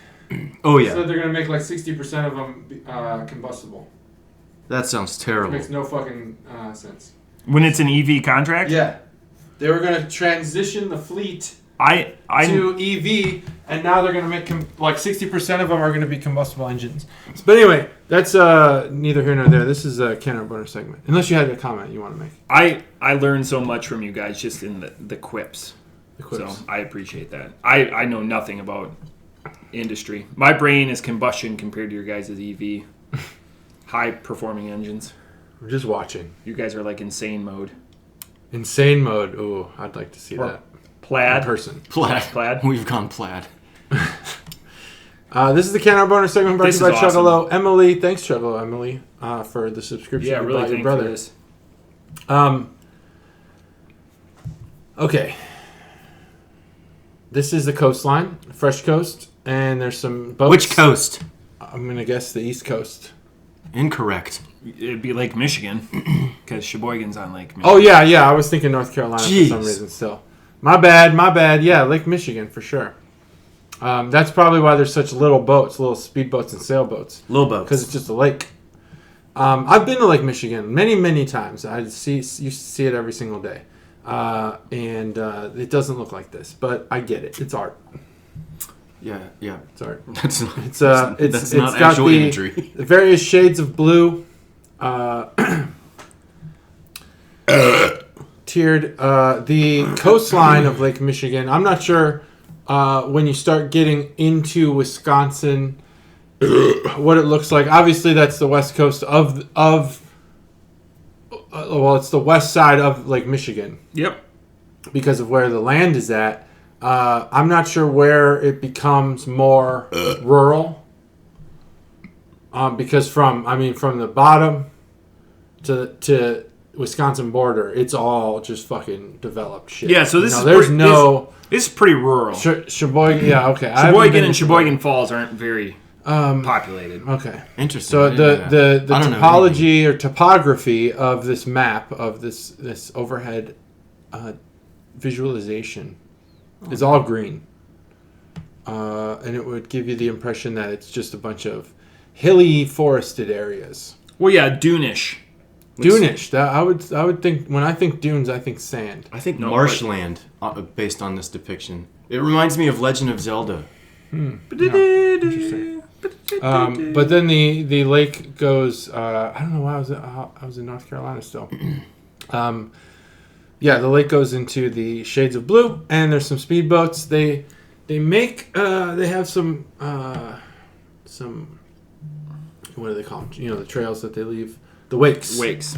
Oh, yeah. So they're going to make like 60% of them combustible. That sounds Which terrible. makes no fucking sense. When it's an EV contract? Yeah. They were going to transition the fleet I to EV, and now they're going to make like 60% of them are going to be combustible engines. But anyway, that's neither here nor there. This is a can opener segment. Unless you had a comment you want to make. I learned so much from you guys just in the quips. The quips. So I appreciate that. I know nothing about industry. My brain is combustion compared to your guys' EV. High performing engines. We're just watching. You guys are like insane mode. Insane mode. Ooh, I'd like to see Or that. Plaid. In person. Plaid. We've gone plaid. This is the Can Opener segment brought to This you by is awesome. Chuggalo. Emily, thanks Chuggalo, Emily, for the subscription. Yeah, you really bought your thankful for this. Okay. This is the coastline, Fresh Coast, and there's some boats. Which coast? I'm going to guess the East Coast. Incorrect. It'd be Lake Michigan because Sheboygan's on Lake Michigan. Oh, yeah. I was thinking North Carolina for some Jeez. reason still. My bad. Yeah, Lake Michigan for sure. That's probably why there's such little boats, little speedboats and sailboats. Little boats. Because it's just a lake. I've been to Lake Michigan many times. I used to see it every single day. And it doesn't look like this, but I get it. It's art. Yeah. It's art. That's not. It's that's not got actual the imagery. various shades of blue. Tiered. The coastline of Lake Michigan. I'm not sure when you start getting into Wisconsin what it looks like. Obviously, that's the west coast of it's the west side of Lake Michigan Yep. because of where the land is at. I'm not sure where it becomes more rural. Because from the bottom to Wisconsin border, it's all just fucking developed shit. Yeah, so this is there's pretty, this is pretty rural. Sheboygan. Yeah, okay. I haven't been Sheboygan to and Sheboygan Falls aren't very populated. Okay. Interesting. So I didn't know the that. I don't know topology or topography of this map of this overhead visualization is all green, and it would give you the impression that it's just a bunch of hilly, forested areas. Well, yeah, dune-ish. Dune-ish. I would think when I think dunes, I think sand. I think No, marshland, based on this depiction. It reminds me of Legend of Zelda. Interesting. But then the lake goes. I don't know why I was in North Carolina still. Yeah, the lake goes into the shades of blue, and there's some speedboats. They have some what do they call them? You know, the trails that they leave, the wakes. Wakes.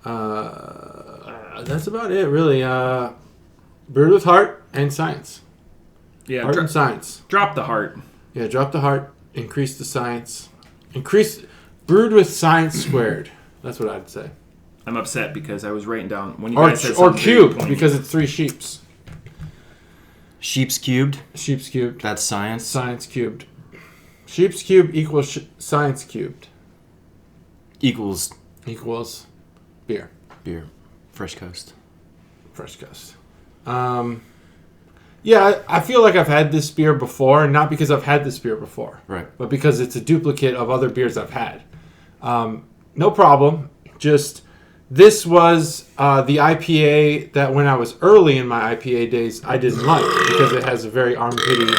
That's about it, really. Brewed with heart and science. Yeah, Heart and science. drop the heart. Yeah, drop the heart, increase the science. Brewed with science squared. That's what I'd say. I'm upset because I was writing down when you Or guys said or something very cubed, poignant. because it's 3 sheeps. Sheep's cubed. Sheep's cubed. That's science. Science cubed. Sheep's cubed equals science cubed. Equals Equals beer. beer. Fresh Coast. Fresh Coast. Yeah, I feel like I've had this beer before, and not because I've had this beer before, Right. but because it's a duplicate of other beers I've had. No problem. Just this was the IPA that when I was early in my IPA days I didn't like because it has a very armpity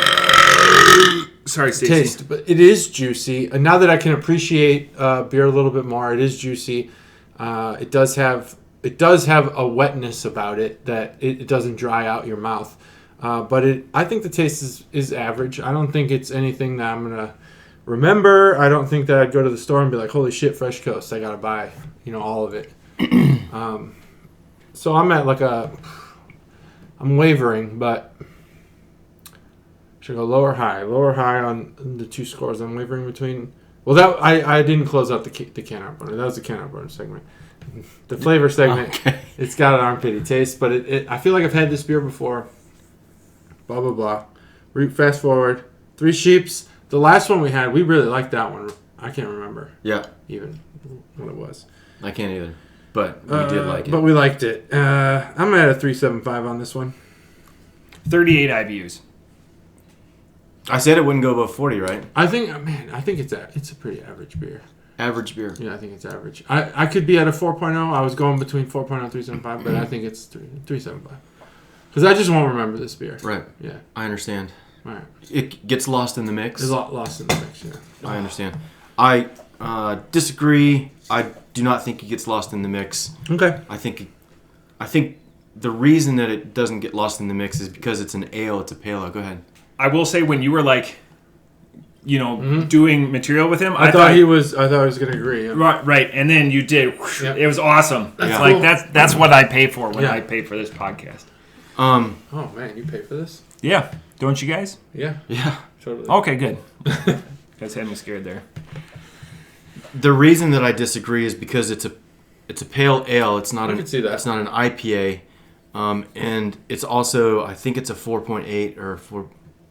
Sorry, Stacey. taste, but it is juicy. And now that I can appreciate beer a little bit more, it is juicy. It does have a wetness about it that it doesn't dry out your mouth. But I think the taste is average. I don't think it's anything that I'm gonna remember. I don't think that I'd go to the store and be like, "Holy shit, Fresh Coast! I gotta buy, all of it." So I'm at I'm wavering, but should I go lower high on the 2 scores. I'm wavering between. Well, that I didn't close out the can opener. That was the can opener segment. The flavor segment. Okay. It's got an armpity taste, but I feel like I've had this beer before. Blah blah blah. Fast forward. 3 sheeps. The last one we had, we really liked that one. I can't remember Yeah. even what it was. I can't either. but we did like it. But we liked it. I'm at a 3.75 on this one. 38 IBUs. I said it wouldn't go above 40, right? I think it's a pretty average beer. Average beer. Yeah, I think it's average. I could be at a 4.0. I was going between 4.0 and 3.75, but I think it's 3.75. Because I just won't remember this beer. Right. Yeah. I understand. All right. It gets lost in the mix. It's lost in the mix, yeah. I understand. I disagree. I do not think it gets lost in the mix. Okay. I think the reason that it doesn't get lost in the mix is because it's an ale. It's a pale ale. Go ahead. I will say when you were like, doing material with him, I thought he was going to agree. Yeah. Right, and then you did. Whoosh, Yeah. It was awesome. It's Yeah. like Cool. that's what I pay for when Yeah. I pay for this podcast. Oh man, you pay for this? Yeah, don't you guys? Yeah, Yeah. totally. Okay, good. You guys had me scared there. The reason that I disagree is because it's a pale ale. It's not I can see that. It's not an IPA, and it's also I think it's a 4.8 or 4.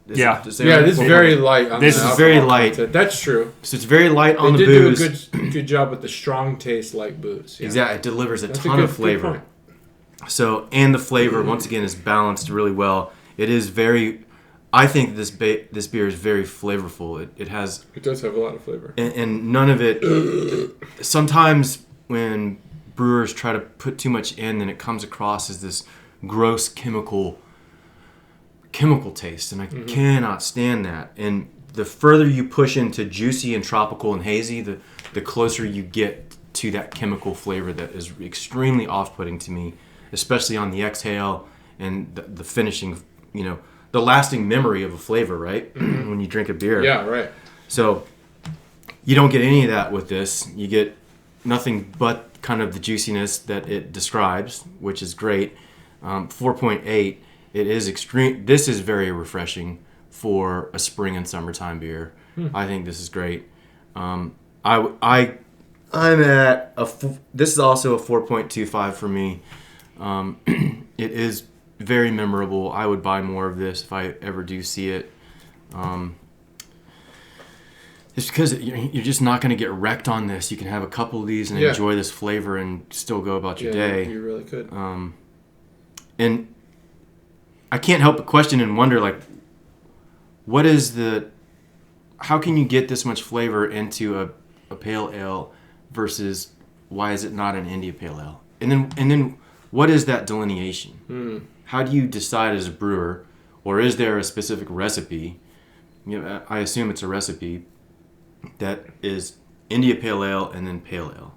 Yeah. This This is very light. On This the is very alcohol light. content. That's true. So it's very light on They the did booze. do a good job with the strong taste like booze. Yeah. Exactly. It delivers a That's ton good- of flavor. good point. So, and the flavor, once again, is balanced really well. It is very, I think this beer is very flavorful. It has, It does have a lot of flavor. and none of it, sometimes when brewers try to put too much in, then it comes across as this gross chemical taste, and I cannot stand that. And the further you push into juicy and tropical and hazy, the closer you get to that chemical flavor that is extremely off-putting to me, especially on the exhale and the finishing, the lasting memory of a flavor, right? When you drink a beer. Yeah, right. So you don't get any of that with this. You get nothing but kind of the juiciness that it describes, which is great. 4.8. It is extreme. This is very refreshing for a spring and summertime beer. I think this is great. I'm at this is also a 4.25 for me. It is very memorable. I would buy more of this if I ever do see it. It's because you're just not going to get wrecked on this. You can have a couple of these and enjoy this flavor and still go about your day. You really could. And I can't help but question and wonder, like, how can you get this much flavor into a pale ale versus why is it not an India pale ale? And then what is that delineation? How do you decide as a brewer, or is there a specific recipe? I assume it's a recipe that is India pale ale and then pale ale,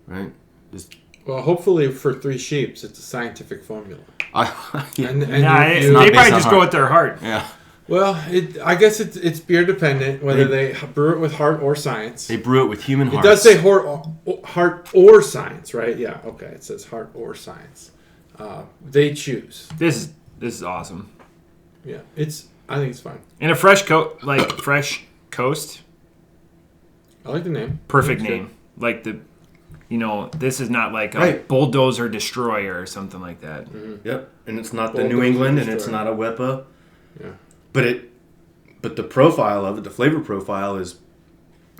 right? Well, hopefully for Three Sheeps, it's a scientific formula. Yeah. And They based probably on just heart. go with their heart. Yeah. well, I guess it's beer dependent whether they brew it with heart or science. They brew it with human It hearts. does say heart or science, right? Yeah, okay. It says heart or science. They choose. This is awesome. Yeah, I think it's fine. And a fresh fresh coast. I like the name. Perfect That's good. name. Like this is not like a Right. bulldozer destroyer or something like that. Yep. And it's not the Bulldozer New England, and destroyer. it's not a WEPA. Yeah. But the profile of it, the flavor profile, is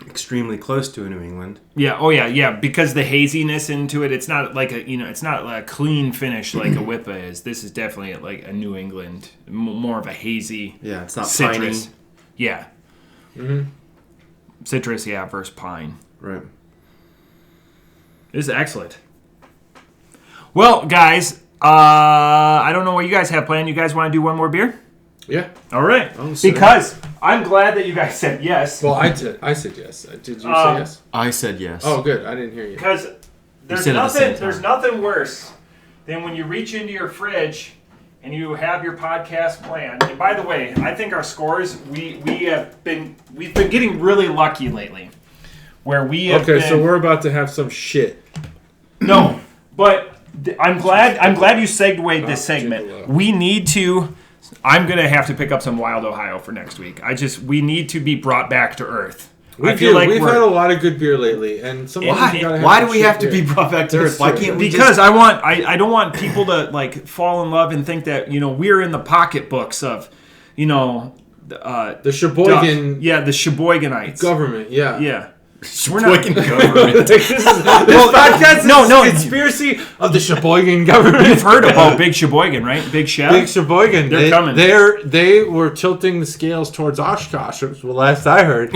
extremely close to a New England. Yeah. Oh yeah. Because the haziness into it, it's not like it's not a clean finish like a WIPA is. This is definitely like a New England, more of a hazy. Yeah, it's not citrus. piney. Yeah. Citrus, yeah, versus pine. Right. This is excellent. Well, guys, I don't know what you guys have planned. You guys want to do one more beer? Yeah. All right. so- Because I'm glad that you guys said yes. Well, I said yes. Did you say yes? I said yes. Oh, good. I didn't hear you. Because there's said it at the same nothing time. there's nothing worse than when you reach into your fridge and you have your podcast planned. And by the way, I think our scores we've been getting really lucky lately, where we have Okay, been, so we're about to have some shit. no, but I'm glad you segued this segment. Gigolo. We need to. I'm gonna have to pick up some Wild Ohio for next week. We need to be brought back to earth. I feel like we've we're- had a lot of good beer lately, and sometimes you gotta have Why some do we shit have to beer. be brought back to That's earth? Why true. can't we Because I don't want people to like fall in love and think that we're in the pocketbooks of The Sheboygan the Sheboygunites. government? Yeah. Yeah. Sheboygan government. This podcast is a conspiracy of the Sheboygan government. You've heard about Big Sheboygan, right? Big Chef? Big Sheboygan. They're coming. They were tilting the scales towards Oshkosh, was the last I heard.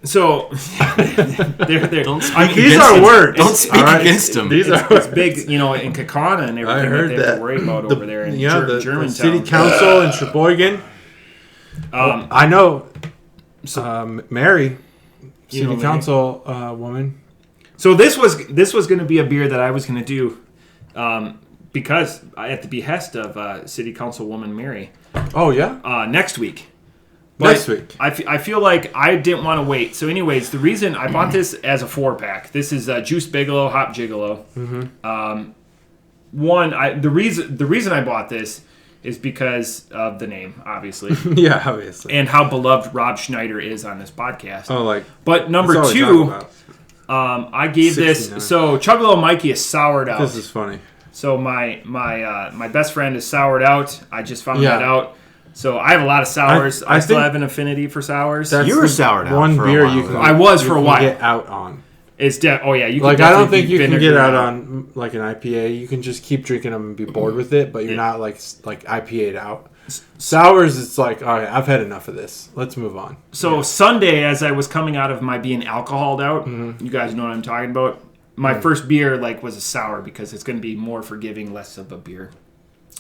So, they're these are words. Don't speak against them. These are it's big, in Kaukauna and everything I heard that they have to worry about over there in the Germantown. city council in Sheboygan. I know Mary, city council woman. So this was going to be a beer that I was going to do because at the behest of city councilwoman Mary. Oh yeah, next week. Next week. I feel like I didn't want to wait. So anyways, the reason I bought this as a 4-pack. This is Juice Bigelow, Hop Gigolo. Mm-hmm. The reason I bought this is because of the name, obviously. Yeah, obviously. And how beloved Rob Schneider is on this podcast. Oh, but number 2, I gave 69. This. So Chugalo Mikey is soured out. This is funny. So my best friend is soured out. I just found that out. So I have a lot of sours. I still have an affinity for sours. You were soured out one for beer a while. you can. I was for a while. Get out on. It's oh yeah, you can like I don't think you can get out on like an IPA. You can just keep drinking them and be bored with it, but you're not like IPA'd out. Sours, it's like, all right, I've had enough of this. Let's move on. So Sunday, as I was coming out of my being alcoholed out, you guys know what I'm talking about. My first beer was a sour because it's going to be more forgiving, less of a beer.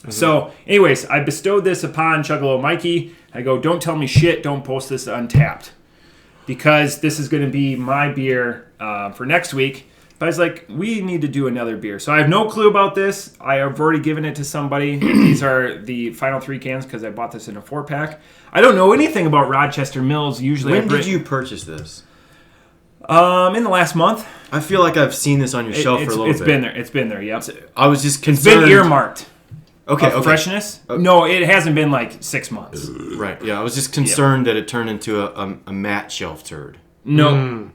So, anyways, I bestowed this upon Chugalo Mikey. I go, don't tell me shit. Don't post this Untapped. Because this is going to be my beer for next week. But I was like, we need to do another beer. So I have no clue about this. I have already given it to somebody. These are the final 3 cans because I bought this in a 4-pack. I don't know anything about Rochester Mills. Usually, when did you purchase this? In the last month. I feel like I've seen this on your shelf for a little bit. It's been there, yep. I was just concerned. It's been earmarked. Okay. Freshness? No, it hasn't been 6 months. Right. Yeah, I was just concerned that it turned into a matte shelf turd. No.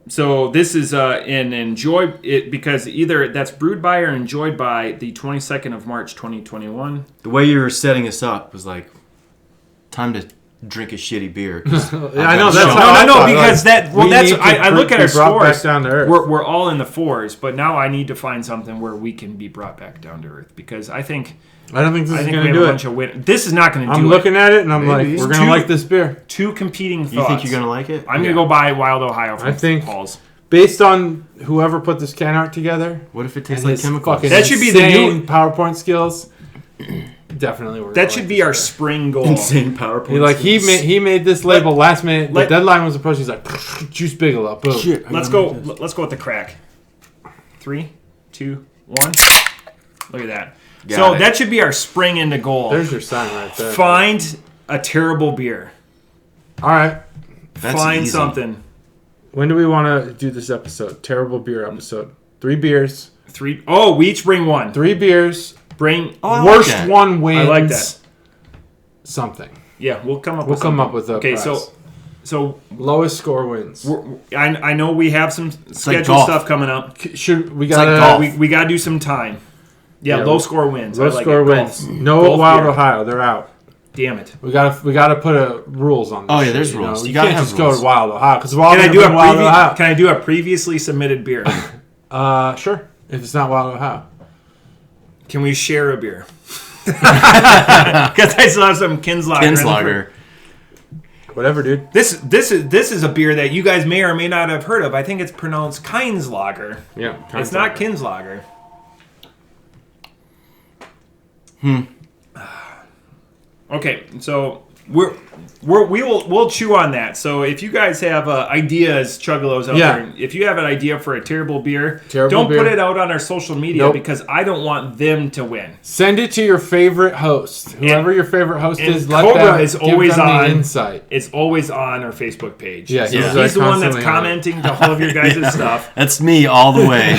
So this is an enjoy it because either that's brewed by or enjoyed by the 22nd of March 2021. The way you were setting us up was like time to drink a shitty beer. Yeah, I know that's no, because I look at our scores. Down to earth. We're all in the 4s, but now I need to find something where we can be brought back down to earth because I don't think this is going to do it. This is not going to do it. I'm looking at it and I'm like, we're going to like this beer. 2 competing thoughts. You think you're going to like it? I'm going to go buy Wild Ohio from I think Paul's. Based on whoever put this can art together, what if it tastes like chemicals? That should be the new PowerPoint skills. Definitely worth. That should be our spring goal. Insane PowerPoint. He made this label last minute. The deadline was approaching. He's like, Juice Bigelow. Boom. Shit, let's go with the crack. 3, 2, 1. Look at that. That should be our spring into goal. There's your sign right there. Find a terrible beer. All right. Find something. When do we want to do this episode? Terrible beer episode. 3 beers. 3. Oh, we each bring 1. 3 beers. Bring worst one wins. I like that. Something. Yeah, we'll come up. We'll come up with a prize. So lowest score wins. I know we have some scheduled stuff coming up. We gotta do some time. Yeah, low score wins. Low score wins. No Wild Ohio. They're out. Damn it. We gotta put rules on this. Oh yeah, there's rules. You can't just rules. go to Wild Ohio because Can I do a previously submitted beer? Sure. If it's not Wild Ohio. Can we share a beer? Because I still have some Kinslager. Whatever, dude. This is a beer that you guys may or may not have heard of. I think it's pronounced Kinslager. Yeah, it's not Kinslager. Okay, so we'll chew on that. So if you guys have ideas, Chuggalos out there, if you have an idea for a terrible beer, don't put it out on our social media because I don't want them to win. Send it to your favorite host, whoever your favorite host is. Let Cobra them is always them on. The insight. It's always on our Facebook page. Yeah, he's the one that's commenting to all of your guys' stuff. That's me all the way.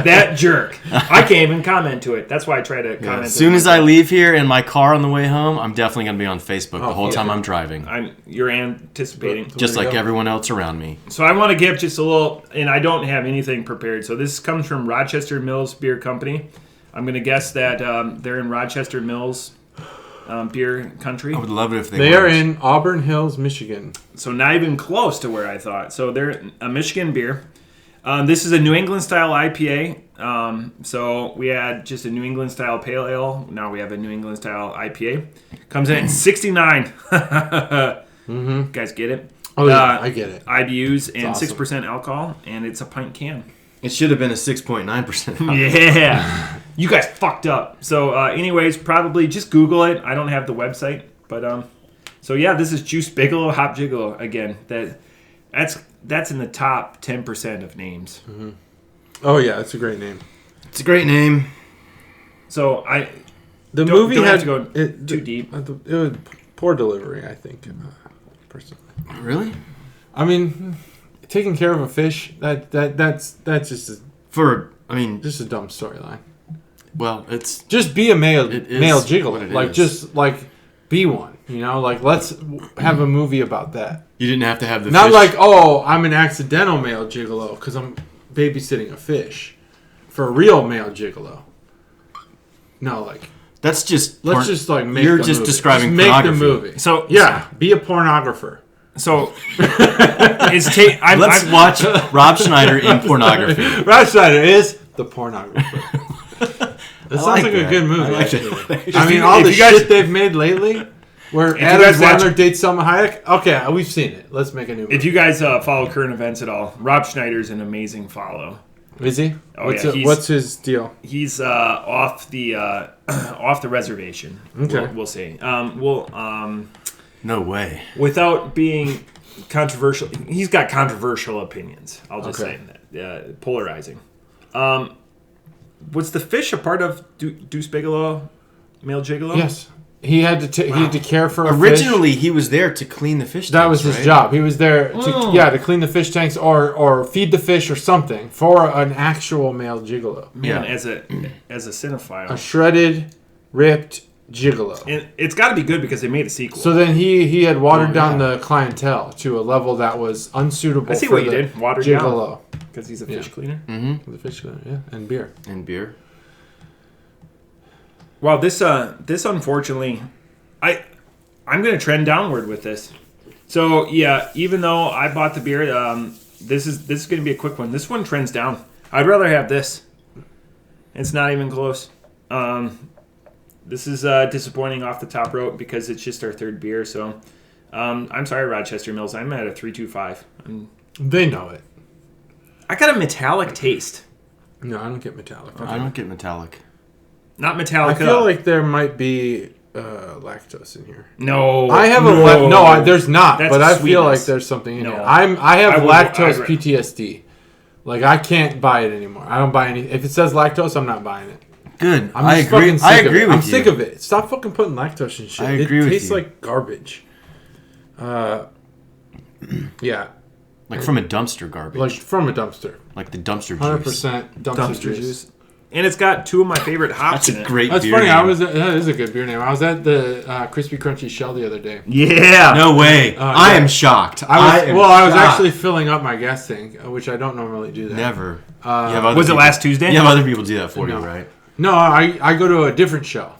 That jerk. I can't even comment to it. That's why I try to comment. As soon as I leave here in my car on the way home, I'm definitely going to be on Facebook the whole time I'm driving. You're anticipating. Just like everyone else around me. So I want to give just a little, and I don't have anything prepared. So this comes from Rochester Mills Beer Company. I'm going to guess that they're in Rochester Mills. beer country. I would love it if They are in Auburn Hills, Michigan. So not even close to where I thought. So they're a Michigan beer. This is a New England style IPA. So we had just a New England style pale ale. Now we have a New England style IPA. Comes in at 69. Guys get it? Oh yeah, I get it. IBUs and awesome. 6% alcohol, and it's a pint can. It should have been a 6.9%. Yeah. You guys fucked up. So anyways, probably just Google it. I don't have the website. But so yeah, this is Juice Bigelow Hop Gigolo again. That's in the top 10% of names. Mm-hmm. Oh yeah, it's a great name. It's a great name. So the don't movie have had to go too deep. It was poor delivery, I think, personally. Really? I mean, taking care of a fish that's just a just a dumb storyline. Well, it's just be a male gigolo, what it like is. just like be one. You know, like let's have a movie about that. You didn't have to have the Not fish. like, oh, I'm an accidental male gigolo because I'm babysitting a fish. For a real male gigolo. No, like That's just let's just like make. You're the just movie. describing just make pornography. the movie. So Yeah, be a pornographer. So Let's watch Rob Schneider in pornography. Rob Schneider is the pornographer. That sounds like a good movie. I like actually. it. I mean, all if the you guys- shit they've made lately, where you Adam guys watch- Sandler dates Selma Hayek. Okay, we've seen it. Let's make a new movie. if you guys follow current events at all, Rob Schneider's an amazing follow. Is he? Oh, yeah, What's his deal? He's off the off the reservation. Okay. We'll see. No way. Without being controversial, he's got controversial opinions. I'll just Okay. say that. Polarizing. Was the fish a part of Deuce Bigelow, Male Gigolo? Yes, he had to. He had to care for a fish. Originally, he was there to clean the fish. That tanks, was his right? job. He was there to clean the fish tanks or feed the fish or something for an actual male gigolo. Man, Yeah. as a cinephile. A shredded, ripped gigolo. And it's got to be good because they made a sequel. So then he had watered down the clientele to a level that was unsuitable I see for what you the did. Watered down. gigolo. Because he's a fish cleaner. The fish cleaner, yeah, and beer. And beer. Well, this unfortunately, I'm going to trend downward with this. So yeah, even though I bought the beer, this is going to be a quick one. This one trends down. I'd rather have this. It's not even close. This is disappointing off the top rope because it's just our third beer. So I'm sorry, Rochester Mills. I'm at a 3.25. They know it. I got a metallic taste. No, I don't get metallic. I don't get metallic. Not metallic. I feel like there might be lactose in here. No. I have there's not, That's but I feel sweetness. like there's something in No. here. I have I'd lactose ra- PTSD. Like I can't buy it anymore. I don't buy any. If it says lactose, I'm not buying it. Good. I'm I just agree. fucking sick I of agree it. with I'm you. sick of it. Stop fucking putting lactose in shit. I agree it with tastes you. like garbage. Yeah, Like from a dumpster garbage. like from a dumpster. Like the dumpster 100% juice. dumpster juice. And it's got two of my favorite hops That's in a it. great That's beer funny. name. That is a good beer name. I was at the Crispy Crunchy Shell the other day. Yeah. No way. I yeah. am shocked. I was shocked. actually filling up my gas tank, which I don't normally do that. Never. Was it last Tuesday? You have other people do that for No. you, right? No, I go to a different Shell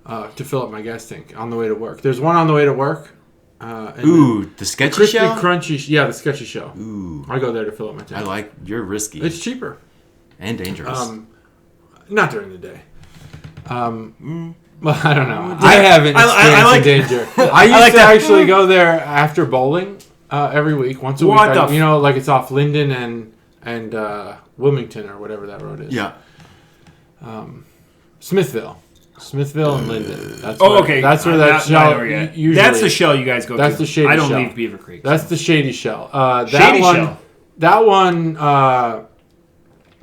to fill up my gas tank on the way to work. There's one on the way to work. And Ooh, the sketchy Crispy shell? Crunchy, yeah, the sketchy Shell. Ooh. I go there to fill up my tank. I like, you're risky It's cheaper. and dangerous. Not during the day. Well, I don't know. I haven't experienced like- danger. I used to actually go there after bowling every week, once a week. What the Like it's off Linden and Wilmington or whatever that road is. yeah. Smithville and Linden. That's Okay. That's where that shell usually. That's the shell you guys go to. That's the shady I don't shell. leave Beaver Creek. That's the shady shell. That Shady one, Shell. That one.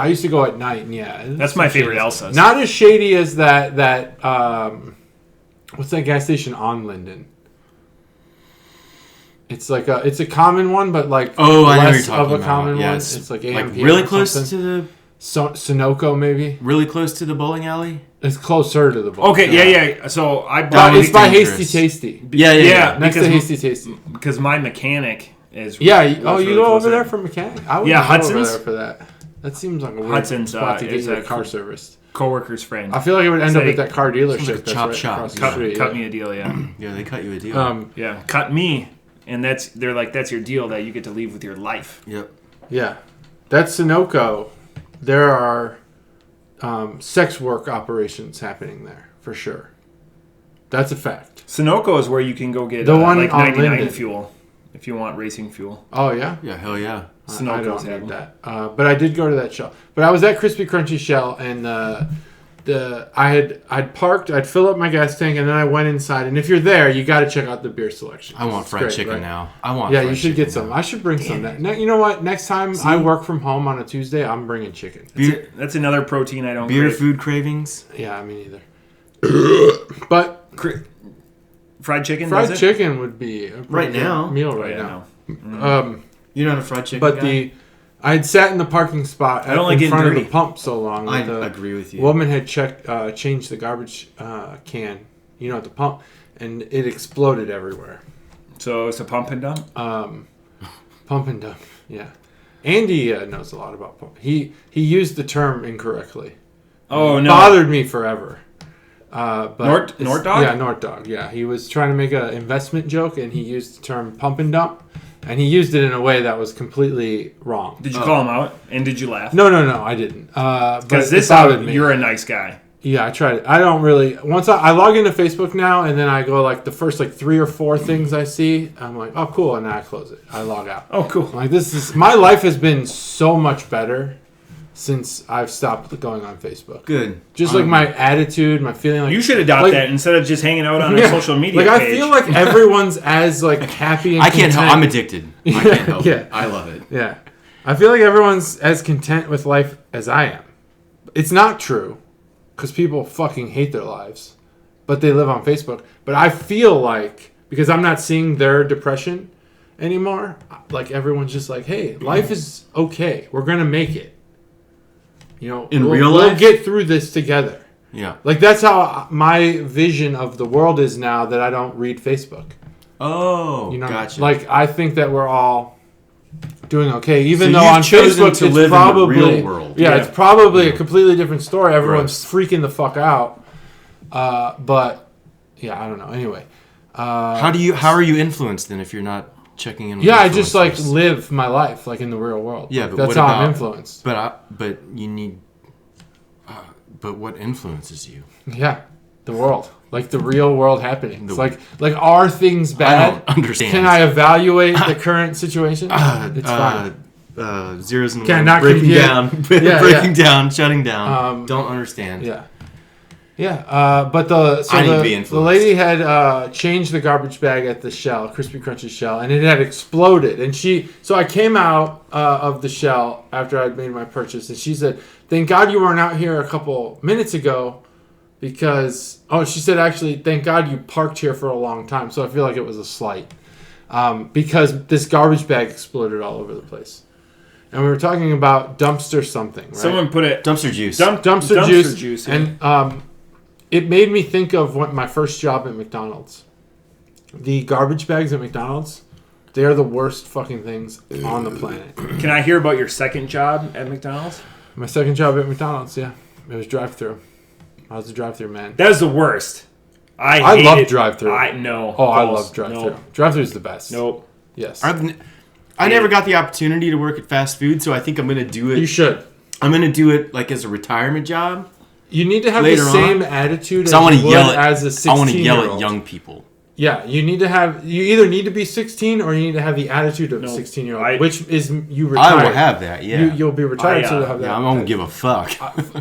I used to go at night, and yeah, That's my favorite Elsa's. Not as shady as that. What's that gas station on Linden? It's like it's a common one, but like I know what you're less talking of a about. common Yeah, one. it's It's like like AM really or close something. to the Sunoco, maybe. really close to the bowling alley. It's closer to the bar. Okay, yeah. So I But bought it's by dangerous. Hasty Tasty. Yeah, Next to because- Hasty Tasty. because my mechanic is. Yeah. was You really go close over there there. for mechanic? I would Yeah, go over Hudson's. there for that. That seems like a weird Hudson's, spot to get is your a car cool- serviced. coworker's friend. I feel like it would end up Say- at that car dealership. like a that's chop right shop. across the cut street, cut yeah. me a deal, yeah. Yeah, they cut you a deal. Yeah, cut me, and they're like, that's your deal that you get to leave with your life. Yep. Yeah, that's Sunoco. There are sex work operations happening there for sure. That's a fact. Sunoco is where you can go get The one like on 99 Linden. fuel if you want racing fuel. Oh yeah. Yeah, hell yeah. I Sunoco's don't have need them. that. But I did go to that Shell. But I was at Crispy Crunchy Shell, and I'd parked. I'd fill up my gas tank, and then I went inside. And if you're there, you got to check out the beer selection. I want It's fried great, chicken right? now. I want. Yeah, fried you should chicken get some. now. I should bring some. You know what? Next time I work from home on a Tuesday, I'm bringing chicken. Beer, That's another protein I don't beer crave. food cravings. Yeah, me neither. But Fried chicken? fried does it? chicken would be a pretty Right good now. meal Oh, right yeah, now. no. You're not a fried chicken But guy? I had sat in the parking spot I don't like in getting front of dirty. the pump so long. I that the agree with you. woman had changed the garbage can, at the pump, and it exploded everywhere. So it's a pump and dump? Pump and dump, yeah. Andy knows a lot about pump. He used the term incorrectly. Oh, It no. bothered me forever. But Nort dog? Yeah, Nort dog. Yeah, he was trying to make an investment joke, and he used the term pump and dump, and he used it in a way that was completely wrong. Did you call him out? And did you laugh? No, I didn't. But Because it this bothered out, me. you're a nice guy. Yeah, I tried it. I don't really. Once I log into Facebook now, and then I go like the first 3 or 4 things I see, I'm like, oh cool, and then I close it. I log out. Oh, cool. I'm like, this is my life has been so much better since I've stopped going on Facebook. Good. Just like my attitude, my feeling. Like You should adopt like- that instead of just hanging out on a Yeah. social media Like page. I feel like everyone's as happy. And I can't help. content. I'm addicted. I can't help Yeah. it. I love it. Yeah, I feel like everyone's as content with life as I am. It's not true, because people fucking hate their lives, but they live on Facebook. But I feel like because I'm not seeing their depression anymore, like everyone's just like, hey, life is okay. We're gonna make it. In real we'll life? get through this together. Yeah. Like that's how my vision of the world is now that I don't read Facebook. Oh, You know, gotcha. like I think that we're all doing okay, even So though you've on chosen Facebook to it's live in the probably real world. Yeah, Yeah. it's probably a completely different story. Everyone's Gross. freaking the fuck out. But yeah, I don't know. Anyway, how are you influenced then if you're not checking in with yeah, I just influencers? live my life in the real world. Yeah, Like, but that's what how about- I'm influenced. But you need but what influences you? Yeah, the world, like the real world happening. It's The- like are things I bad? don't understand. Can I evaluate the current situation? It's fine. Zeros and Can ones, not breaking compute. down, Yeah, breaking down, shutting down. Don't understand. Yeah. Yeah, but the I need to be the influenced. lady had changed the garbage bag at the Shell, Crispy Crunchy Shell, and it had exploded. And so I came out of the Shell after I'd made my purchase, and she said, "Thank God you weren't out here a couple minutes ago, because she said actually, thank God you parked here for a long time." So I feel like it was a slight, because this garbage bag exploded all over the place, and we were talking about dumpster something, right? Someone put it. Dumpster juice. dumpster juice, yeah. and it made me think of my first job at McDonald's. The garbage bags at McDonald's, they are the worst fucking things on the planet. Can I hear about your second job at McDonald's? My second job at McDonald's, yeah, it was drive-through. I was a drive-through man. That was the worst. I love hated- drive-thru. I know. Oh, I false. love drive-through. Nope. Drive-through is the best. Nope. Yes, I never got the opportunity to work at fast food, so I think I'm gonna do you it. should. I'm gonna do it like as a retirement job. You need to have Later the on. same attitude as I want to you would yell as a at. I want to yell 16-year-old. at young people. Yeah, you need to have. You either need to be 16 or you need to have the attitude of a No, 16-year-old, which is you retire. I will have that. Yeah. You'll be retired, so I, you'll have that. yeah, I don't give a fuck.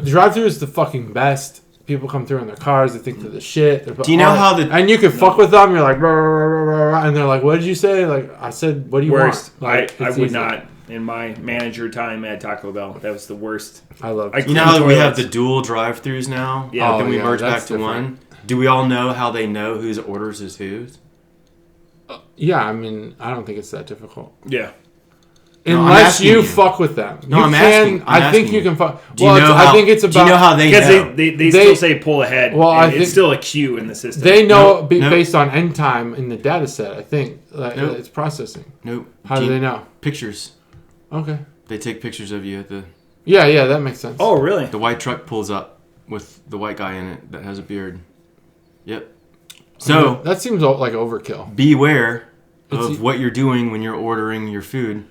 Drive-through is the fucking best. People come through in their cars. They think they're the shit. Do you know how the- and you can fuck with them? You're like, "Rah, rah, rah, rah, rah," and they're like, "What did you say?" Like I said, "What do you Worst. want?" Like, I it's would easy. not. In my manager time at Taco Bell, that was the worst. I love. I it. You know how we have Toilets. the dual drive-throughs now? Yeah. Then we yeah, merge back that's to different. one. Do we all know how they know whose orders is whose? Yeah, I mean, I don't think it's that difficult. Yeah. No, I'm Unless asking you you. fuck with them. No, you I'm can, asking- I'm I think asking you you. can fuck. Do you Well, know I how? think it's about. Do you know how they Because know? they still say pull ahead. Well, and I it's think- still a queue in the system. They know Nope. based on end time in the data set. I think Nope. it's processing. Nope. How do they know? Pictures. Okay. They take pictures of you at the Yeah, that makes sense. Oh, really? white truck pulls up. with the white guy in it that has a beard. Yep. So that seems like overkill. Beware of what you're doing when you're ordering your food.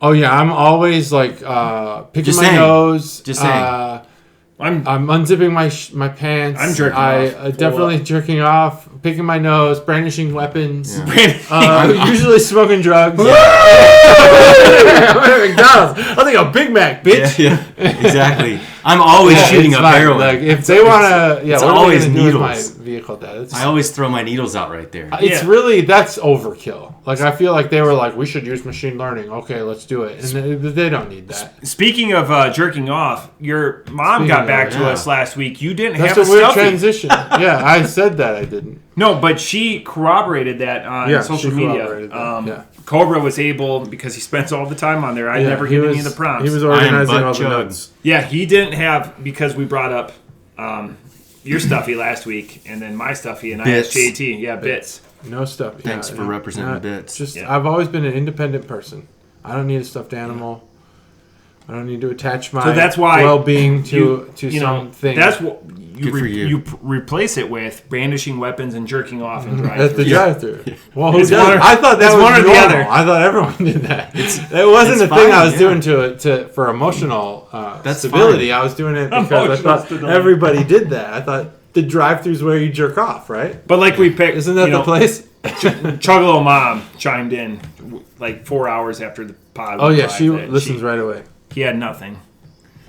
Oh yeah, I'm always like picking Just my saying. nose. Just saying. I'm unzipping my pants. I'm jerking off. Definitely jerking off, picking my nose, brandishing weapons. Yeah. Usually smoking drugs. McDonald's. I'll take a Big Mac, bitch. Yeah, exactly. I'm always shooting it's up fine. heroin. Like if they want to, it's what always are they gonna do with needles. my vehicle, Dad? I always throw my needles out right there. It's really that's overkill. Like I feel like they were like, we should use machine learning. Okay, let's do it, and they don't need that. Speaking of jerking off, your mom got back to us last week. You didn't That's have a a weird stuffy. transition. Yeah, I said that I didn't. No, but she corroborated that on social she media. corroborated that, Cobra was able, because he spends all the time on there. I never give any of the prompts. He was organizing all the chugs. notes. Yeah, he didn't have, because we brought up your stuffy last week, and then my stuffy, and Bits. I asked JT. Yeah, bits. No stuff. Thanks for representing bits. Just Yeah. I've always been an independent person. I don't need a stuffed animal. I don't need to attach my So that's why well-being to something. That's what Good for you. replace it with brandishing weapons and jerking off and driving. at the drive-thru. Well, who It's does? one or- I thought that it's was one or the normal. other. I thought everyone did that. That wasn't it's the thing fine, I was yeah. doing to for emotional That's stability. fine. I was doing it because Emotional I thought stability. everybody did that. I thought the drive-thru's where you jerk off, right? But like we picked, Isn't that the place? Chuggalo Mom chimed in like 4 hours after the pod. Oh went yeah, live she that listens right away. He had nothing.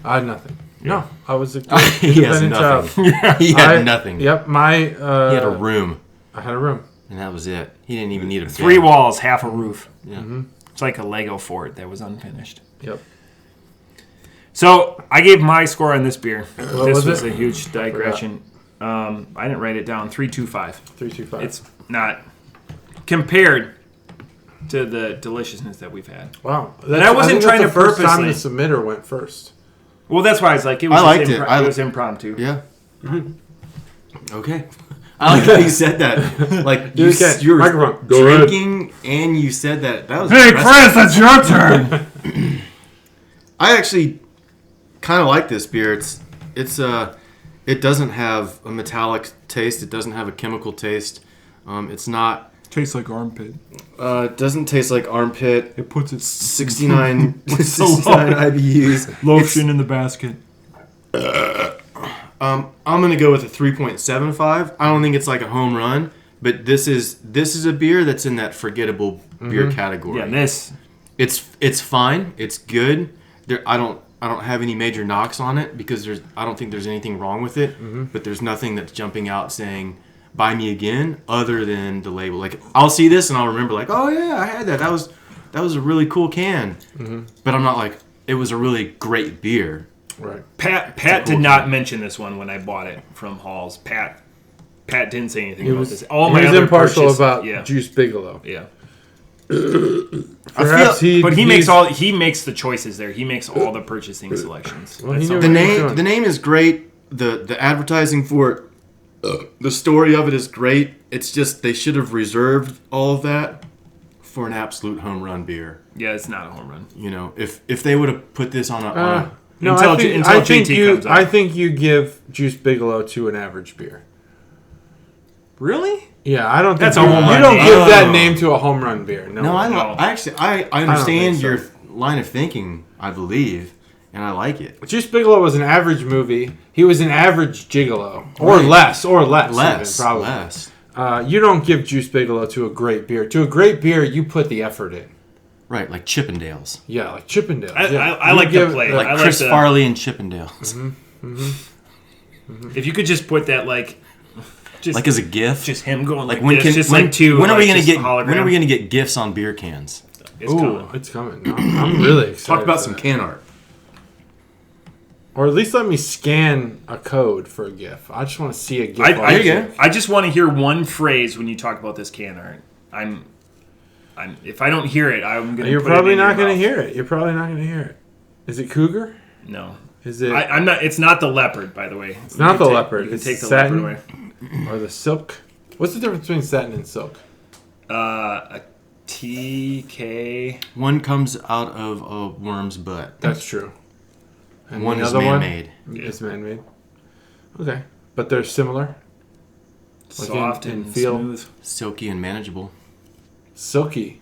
I had nothing. No, I was a He has independent nothing. child. He had nothing. Yep, my. He had a room, I had a room. and that was it. He didn't even need a 3 bed. walls, half a roof. Yeah. It's like a Lego fort that was unfinished. Yep. So I gave my score on this beer. This was was it? a huge digression. I didn't write it down. 3.25. 325. It's not compared to the deliciousness that we've had. Wow. I wasn't trying the to first time the purposely- submitter went first. Well, that's why I was like, it was. I liked just it. it was impromptu. Yeah. Okay. I like how you said that. Like you, Okay, you were microphone. Go ahead. drinking and you said that. That was Hey, impressive. Chris, that's your turn. I actually kind of like this beer. It doesn't have a metallic taste. It doesn't have a chemical taste. It's not. Tastes like armpit. It doesn't taste like armpit. It puts its 69 so 69 IBUs. lotion in the basket. I'm gonna go with a 3.75. I don't think it's like a home run, but this is a beer that's in that forgettable beer category. Yeah, this. It's fine. It's good. I don't have any major knocks on it because I don't think there's anything wrong with it. But there's nothing that's jumping out saying buy me again other than the label. Like I'll see this and I'll remember like, oh yeah, I had that. That was a really cool can. But I'm not like it was a really great beer. Right. Pat did not mention this one when I bought it from Halls. Pat didn't say anything about this. All my He was other impartial purchase- about yeah, Juice Bigelow. yeah. Perhaps But he makes the choices there. He makes all the purchasing selections. Well, he That's knew all. The what he was name doing. the name is great. The advertising for it, the story of it is great. It's just they should have reserved all of that for an absolute home run beer. Yeah, it's not a home run. You know, if they would have put this on a No, Until I think, until I think JT you. comes up. I think you give Juice Bigelow to an average beer. Really? Yeah, I don't think That's a you, home you run don't name. give that Oh. name to a home run beer. No, No, No. I actually I understand think so. your line of thinking. I believe, and I like it. Juice Bigelow was an average movie. He was an average gigolo, or Right. less, Less, even, probably. less. You don't give Juice Bigelow to a great beer. To a great beer, you put the effort in. Right, like Chippendales, Yeah, like Chippendales. I You like the give- play. like I like Chris the- Farley and Chippendales, If you could just put that just like as a gift. just him going like like when this, can just when, like two. when are we like, gonna just get hologram. when are we gonna get gifts on beer cans? It's Ooh, coming. it's coming. No, I'm really excited. Talk about for some that. can art. Or at least let me scan a code for a GIF. I just want to see a GIF. I just want to hear one phrase when you talk about this can art. If I don't hear it, I'm gonna. You're put it probably in not your going to mouth. hear it. You're probably not going to hear it. Is it cougar? No, Is it I'm not. It's not the leopard, by the way. It's not the leopard? You can It's take the satin leopard away. or the silk? What's the difference between satin and silk? A TK. One comes out of a worm's butt. That's true. And One the is other man-made. Is man-made. Okay, but they're similar. Like Soft in and feel. smooth. Silky and manageable. Silky.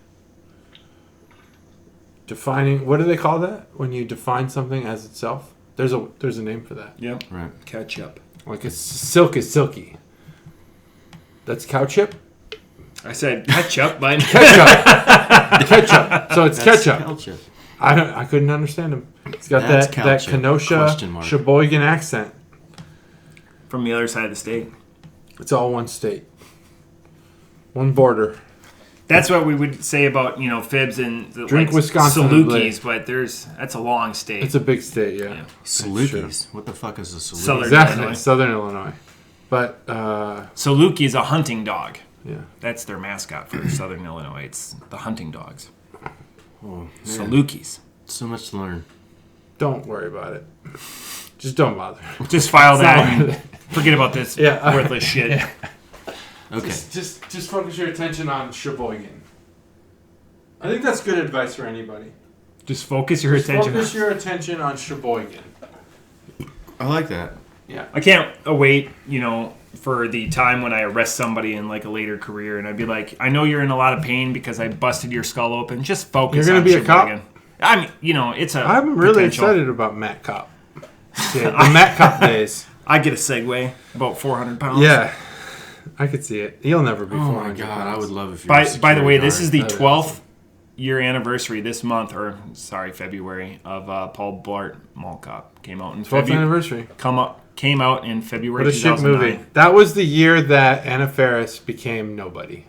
Defining. What do they call that when you define something as itself? There's a name for that. Yep. Right. Ketchup. Like silk is silky. That's cow chip. I said ketchup, but Ketchup. Ketchup. So it's That's ketchup. ketchup. I couldn't understand him. It's got That's that ketchup, Kenosha question mark. Sheboygan accent. from the other side of the state. It's all one state. One border. That's what we would say about fibs and the, Drink Wisconsin and Salukis, but that's a long state. It's a big state, yeah. Salukis. What the fuck is a Saluki? Southern Exactly. Illinois. Southern Illinois. But, Saluki is a hunting dog. yeah. That's their mascot for Southern Illinois. It's the hunting dogs. Oh, man. Salukis. So much to learn. Don't worry about it. Just don't bother. Just file It's that not and worth it. forget about this Yeah. worthless shit. Yeah. Okay. Just focus your attention on Sheboygan. I think that's good advice for anybody. Just focus your attention. Focus your attention on Sheboygan. I like that. Yeah. I can't wait, for the time when I arrest somebody in like a later career, and I'd be like, I know you're in a lot of pain because I busted your skull open. Just focus. You're gonna on be a cop? Sheboygan. I mean, it's a. I'm really potential. excited about Matt Cop. Yeah, the Matt Cop days. I get a Segway, about 400 pounds. Yeah. I could see it. He'll never be Oh 400 my god, pounds. I would love if you were By the way, this security is the guard. 12th year anniversary this month, February, of Paul Blart Mall Cop. Came out in 12th February. anniversary. Came out in February What a shit 2009. movie. That was the year that Anna Faris became nobody.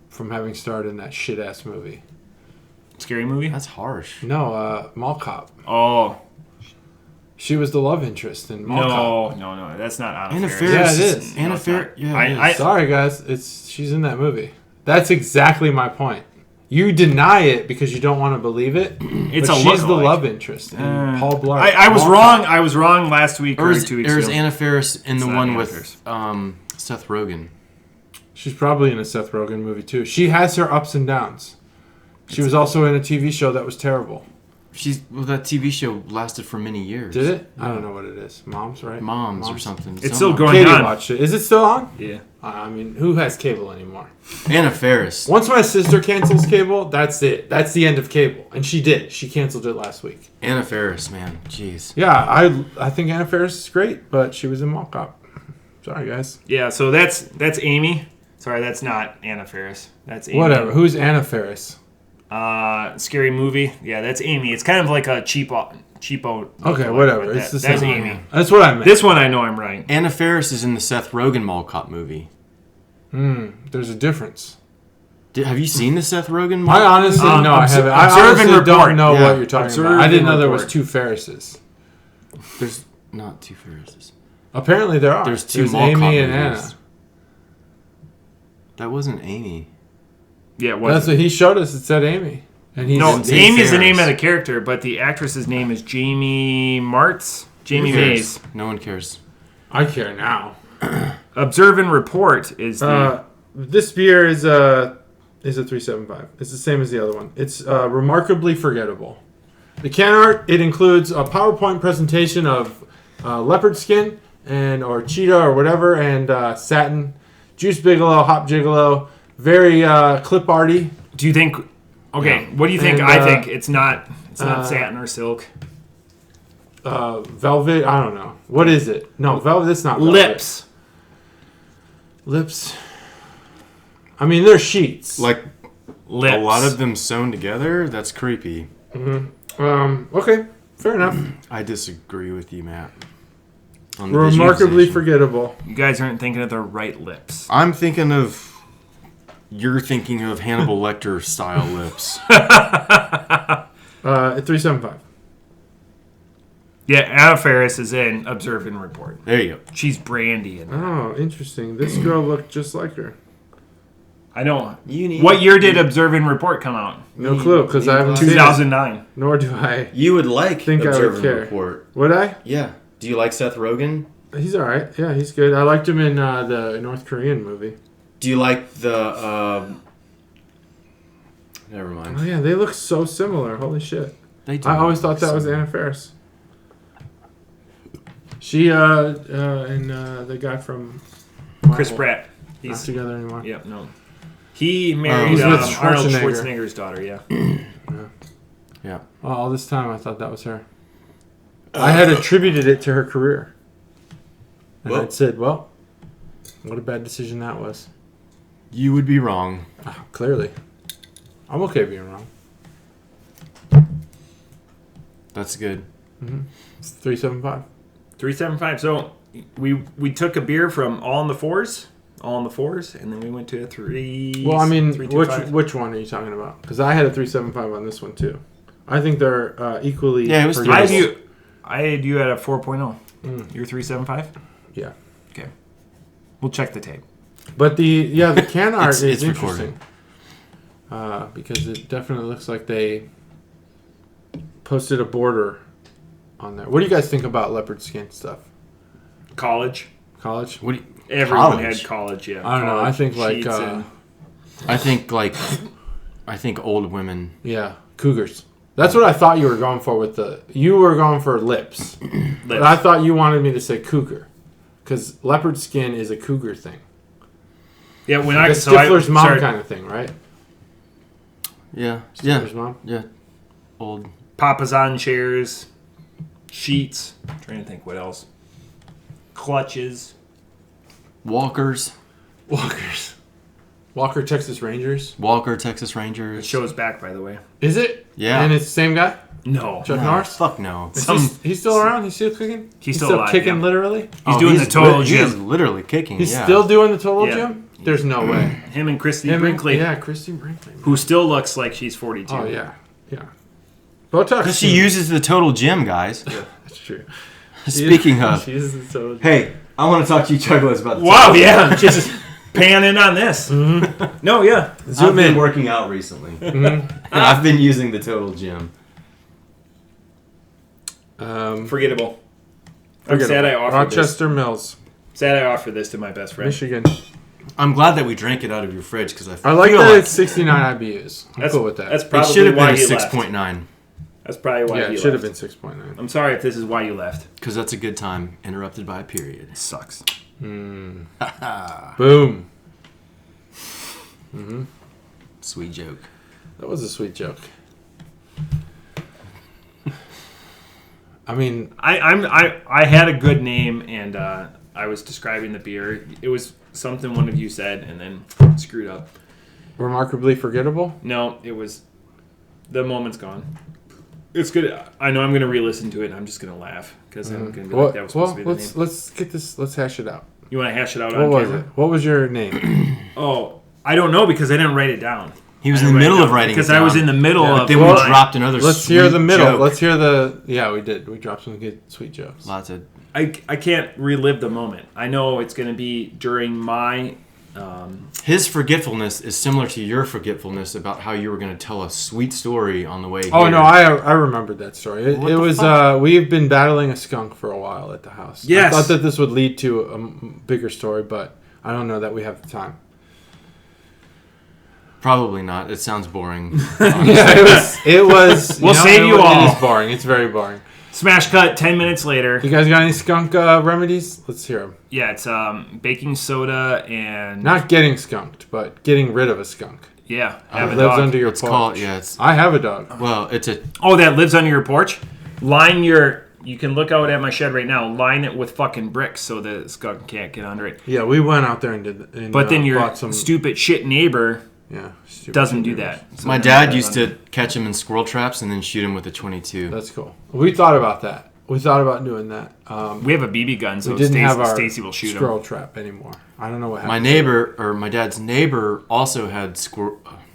From having starred in that shit-ass movie. Scary movie? That's harsh. No, Mall Cop. Oh, She was the love interest in Mall Cop. no. That's not Anna Anna Faris. Faris. Yeah, it is. Anna No, it's not. Faris. Yeah, it is. Sorry, guys. She's in that movie. That's exactly my point. You deny it because you don't want to believe it. It's but a she's the lookalike. love interest in Paul Blart. I was Mall wrong. Cop. I was wrong last week or 2 weeks Or is ago. Anna Faris in the not one Anna with Faris. Seth Rogen? She's probably in a Seth Rogen movie too. She has her ups and downs. She was also in a TV show that was terrible. That TV show lasted for many years. Did it? I don't know what it is. Moms, right? Moms or something. It's still Somehow. going Katie on. watched it. Is it still on? Yeah. I mean, who has cable anymore? Anna Faris. Once my sister cancels cable, that's it. That's the end of cable. And she did. She canceled it last week. Anna Faris, man. Jeez. Yeah, I think Anna Faris is great, but she was in Mall Cop. Sorry, guys. Yeah, so that's Amy. Sorry, that's not Anna Faris. That's Amy. Whatever. Who's Anna Faris? Scary movie. Yeah, that's Amy. It's kind of like a cheapo. Okay, whatever. It's the same. That's Amy. That's what I meant. This one I know I'm right. Anna Faris is in the Seth Rogen Mall Cop movie. There's a difference. Have you seen the Seth Rogen Mall? I honestly, no, I haven't. I observe and honestly report. don't know Yeah. what you're talking Observe about. I didn't and know there was report. 2 Ferrises. There's not two Farises. Apparently there are. There's 2 There's Mall Amy Cop and movies. Anna. That wasn't Amy. Yeah, That's what? what he showed us. It said Amy. And he's No, Didn't say Amy is the Faris. name of the character, but the actress's name is Jamie Martz. Jamie Who cares? Mays. No one cares. I care now. Observe and report is the. This beer is a 375. It's the same as the other one. It's remarkably forgettable. The can art, it includes a PowerPoint presentation of leopard skin or cheetah or whatever, and satin, juice bigelow, hop gigolo, very clip arty. Do you think? Okay, Yeah. what do you think? And, I think it's not. It's not uh, satin or silk. Velvet, I don't know. What is it? No, velvet, it's not velvet. Lips. I mean, they're sheets. Like Lips. a lot of them sewn together? That's creepy. Okay, fair enough. I disagree with you, Matt. On the Remarkably visualization. forgettable. You guys aren't thinking of the right lips. I'm thinking of. You're thinking of Hannibal Lecter style lips. 375. Yeah, Anna Faris is in Observe and Report. There you go. She's Brandy. And Oh, interesting. This girl looked just like her. I know. You need. What year did Observe and Report come out? No clue, because I haven't seen it. 2009. Nor do I. You would like Think I would Observe and care. Report. Would I? Yeah. Do you like Seth Rogen? He's all right. Yeah, he's good. I liked him in the North Korean movie. Do you like the? Never mind. Oh, yeah, they look so similar. Holy shit. They do. I always thought that was Anna Faris. She and the guy from Chris Marvel, Pratt. not He's together anymore. Yep, no. He married He's with Arnold Schwarzenegger. Schwarzenegger's daughter, yeah. Yeah. Oh, all this time I thought that was her. I had attributed it to her career. And Well- I'd said, well, what a bad decision that was. You would be wrong. Oh, clearly. I'm okay being wrong. That's good. It's 375. 375. So we took a beer from All in the Fours, and then we went to a 3. Well, I mean, 325. which one are you talking about? Because I had a 375 on this one, too. I think they're equally... Yeah, it was forgettable. I had you at a 4.0. Mm. You're 375. Yeah. Okay, we'll check the tape. But the can art is It's interesting. Because it definitely looks like they posted a border on there. What do you guys think about leopard skin stuff? College. College? What do you, Everyone college? had college. Yeah. I don't know. I College think like sheets and- I think old women. yeah, cougars. That's what I thought you were going for with the... You were going for lips. But I thought you wanted me to say cougar. Because leopard skin is a cougar thing. Yeah, when Like I a so I Stifler's mom started- kind of thing, right? Yeah. Stifler's Yeah. mom? Yeah. Old. Papasan chairs, sheets. I'm trying to think what else. Clutches. Walkers. Walkers. Walker Texas Rangers. Walker, Texas It Rangers. shows back, by the way. Is it? Yeah. And it's the same guy? No, Chuck No, Norris? fuck no. Is he's still around? He's still kicking? He's still alive, kicking, yeah. literally? he's doing the total He is gym. literally kicking. He's yeah. still doing the total Yeah. gym? There's no way. Him and Christy Him and- Brinkley, Yeah, Christy Brinkley. man. who still looks like she's 42. Oh, yeah. Yeah. Botox. Because she uses the total gym, guys. That's true. Speaking of, She uses the total gym. hey, I want to talk to you, Chugglers, about the Wow, total gym. yeah, just panning on this. No, yeah. I've Zoom been in. working out recently, and I've been using the total gym. Forgettable. I'm sad I offered this. Rochester Mills, Sad I offered this to my best friend. Michigan. I'm glad that we drank it out of your fridge because I like feel that like it's 69 IBUs. I'm cool with that. That's it probably should have why been a you left. 6.9 That's probably why yeah, you it should have left. been 6.9. I'm sorry if this is why you left. because that's a good time interrupted by a period. Sucks. Boom. Sweet joke. That was a sweet joke. I mean, I had a good name and I was describing the beer. It was something one of you said and then screwed up. remarkably forgettable. No, it was the moment's gone. It's good. I know I'm going to re-listen to it and I'm just going to laugh because I'm going to be like that was supposed to be the name. let's get this. Let's hash it out. You want to hash it out What on was camera? it? What was your name? Oh, I don't know because I didn't write it down. He was I in the didn't middle write it of down writing it because I was down. in the middle But of. then we Well, dropped another. Let's hear the sweet middle. joke. Let's hear the. Yeah, we did. We dropped some good sweet jokes. Lots of. I can't relive the moment. I know it's going to be during my. His forgetfulness is similar to your forgetfulness about how you were going to tell a sweet story on the way Oh here. no, I remembered that story. It What the was fuck? we've been battling a skunk for a while at the house. Yes. I thought that this would lead to a bigger story, but I don't know that we have the time. Probably not. It sounds boring. Yeah, it was. We'll save you all. It is boring. It's very boring. Smash cut, 10 minutes later. You guys got any skunk remedies? Let's hear them. Yeah, it's baking soda and... Not getting skunked, but getting rid of a skunk. Yeah, It have a lives dog. under your It's porch. called. Yeah. It's I have a dog. well. It's a. Oh, that lives under your porch? Line your... You can look out at my shed right now. Line it with fucking bricks so the skunk can't get under it. Yeah, we went out there and did. And, But then your bought some. stupid shit neighbor Yeah, stupid doesn't do neighbors. that. So My then dad it used lives to catch him in squirrel traps and then shoot him with a 22. That's cool. We thought about that. We thought about doing that. We have a BB gun, so We didn't have our Stacy will shoot him. squirrel trap anymore. I don't know what happened. My neighbor, or my dad's neighbor, also had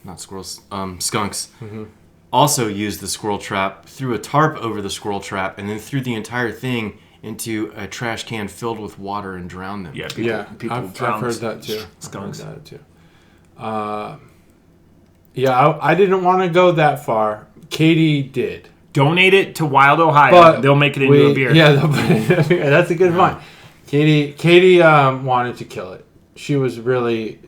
not squirrels, skunks. Mm-hmm. Also used the squirrel trap, threw a tarp over the squirrel trap, and then threw the entire thing into a trash can filled with water and drowned them. Yeah, people, Yeah, people I've drown heard that too. skunks. I've heard that too. Yeah, I didn't want to go that far. Katie did. Donate it to Wild Ohio. But They'll make it into a beer. Yeah, that's a good point. Katie wanted to kill it. She was really,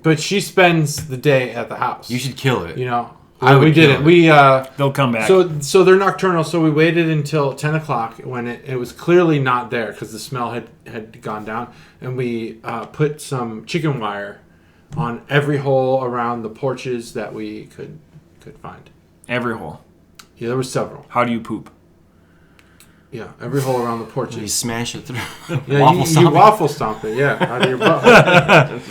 but she spends the day at the house. You should kill it. You know, We didn't. They'll come back. So they're nocturnal. So we waited until 10 o'clock when it was clearly not there because the smell had gone down, and we put some chicken wire on every hole around the porches that we could find. Every hole. Yeah, there were several. How do you poop? Yeah, every hole around the porches. You smash it through. Yeah, you waffle stomp it. Yeah, out of your butt.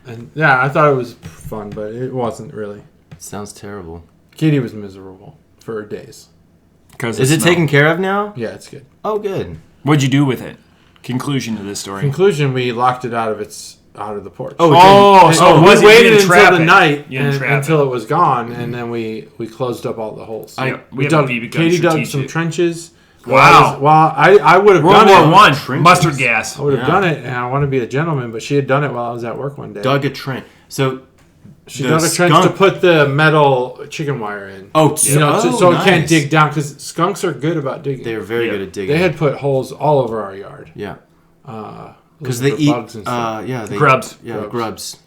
And yeah, I thought it was fun, but it wasn't really. Sounds terrible. Katie was miserable for days. Is it taken care of now? Yeah, it's good. Oh, good. What'd you do with it? Conclusion to this story. Conclusion: we locked it out of the porch. So we waited until the it. night Until until it was gone, and then we closed up all the holes. Katie dug some trenches. Wow. I would have World done War it. I. Mustard gas. I would have done it, and I want to be a gentleman, but she had done it while I was at work one day. Dug a trench. So she dug a trench to put the metal chicken wire in. Oh, so it can't dig down, because skunks are good about digging. They are very good at digging. They had put holes all over our yard. Yeah. Because they eat bugs and stuff. Grubs. Yeah, grubs.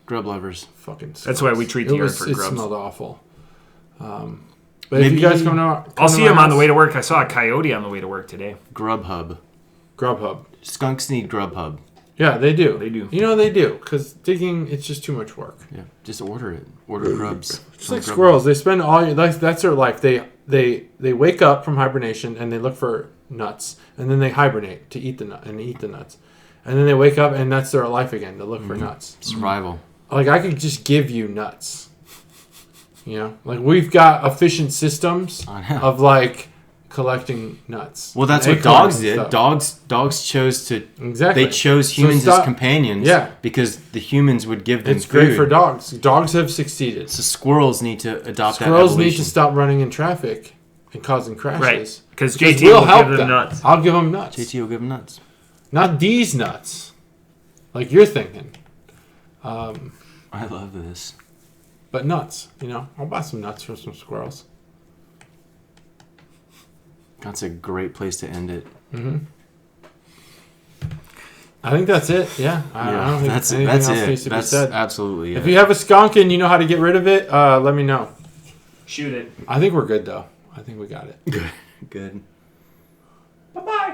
Grub lovers. Fucking skunks. That's why we treat the yard for grubs. It smelled awful. But if you guys come out, I'll see him on the way to work. I saw a coyote on the way to work today. Grubhub. Skunks need Grubhub. Yeah, they do. They do. You know they do, because digging, it's just too much work. Yeah, just order it. Order grubs. Just like squirrels, they spend all your life. That's their life. They wake up from hibernation and they look for nuts, and then they hibernate to eat the nuts, and then they wake up and that's their life again to look for nuts. Survival. Like I could just give you nuts. You know, like we've got efficient systems of like collecting nuts. Well, that's what dogs did. Dogs chose to. Exactly. They chose humans as companions. Yeah. Because the humans would give them It's food. great for dogs. Dogs have succeeded. So squirrels need to adopt that Squirrels evolution. need to stop running in traffic and causing crashes. Right. Because JT we'll will help give them them. nuts. I'll give them nuts. JT will give them nuts. Not these nuts. Like you're thinking. I love this. But nuts, I'll buy some nuts for some squirrels. That's a great place to end it. Mm-hmm. I think that's it. Yeah, I don't think anything else needs to be said. Absolutely it. If you have a skunk and you know how to get rid of it, let me know. Shoot it. I think we're good though. I think we got it. Good. Bye-bye.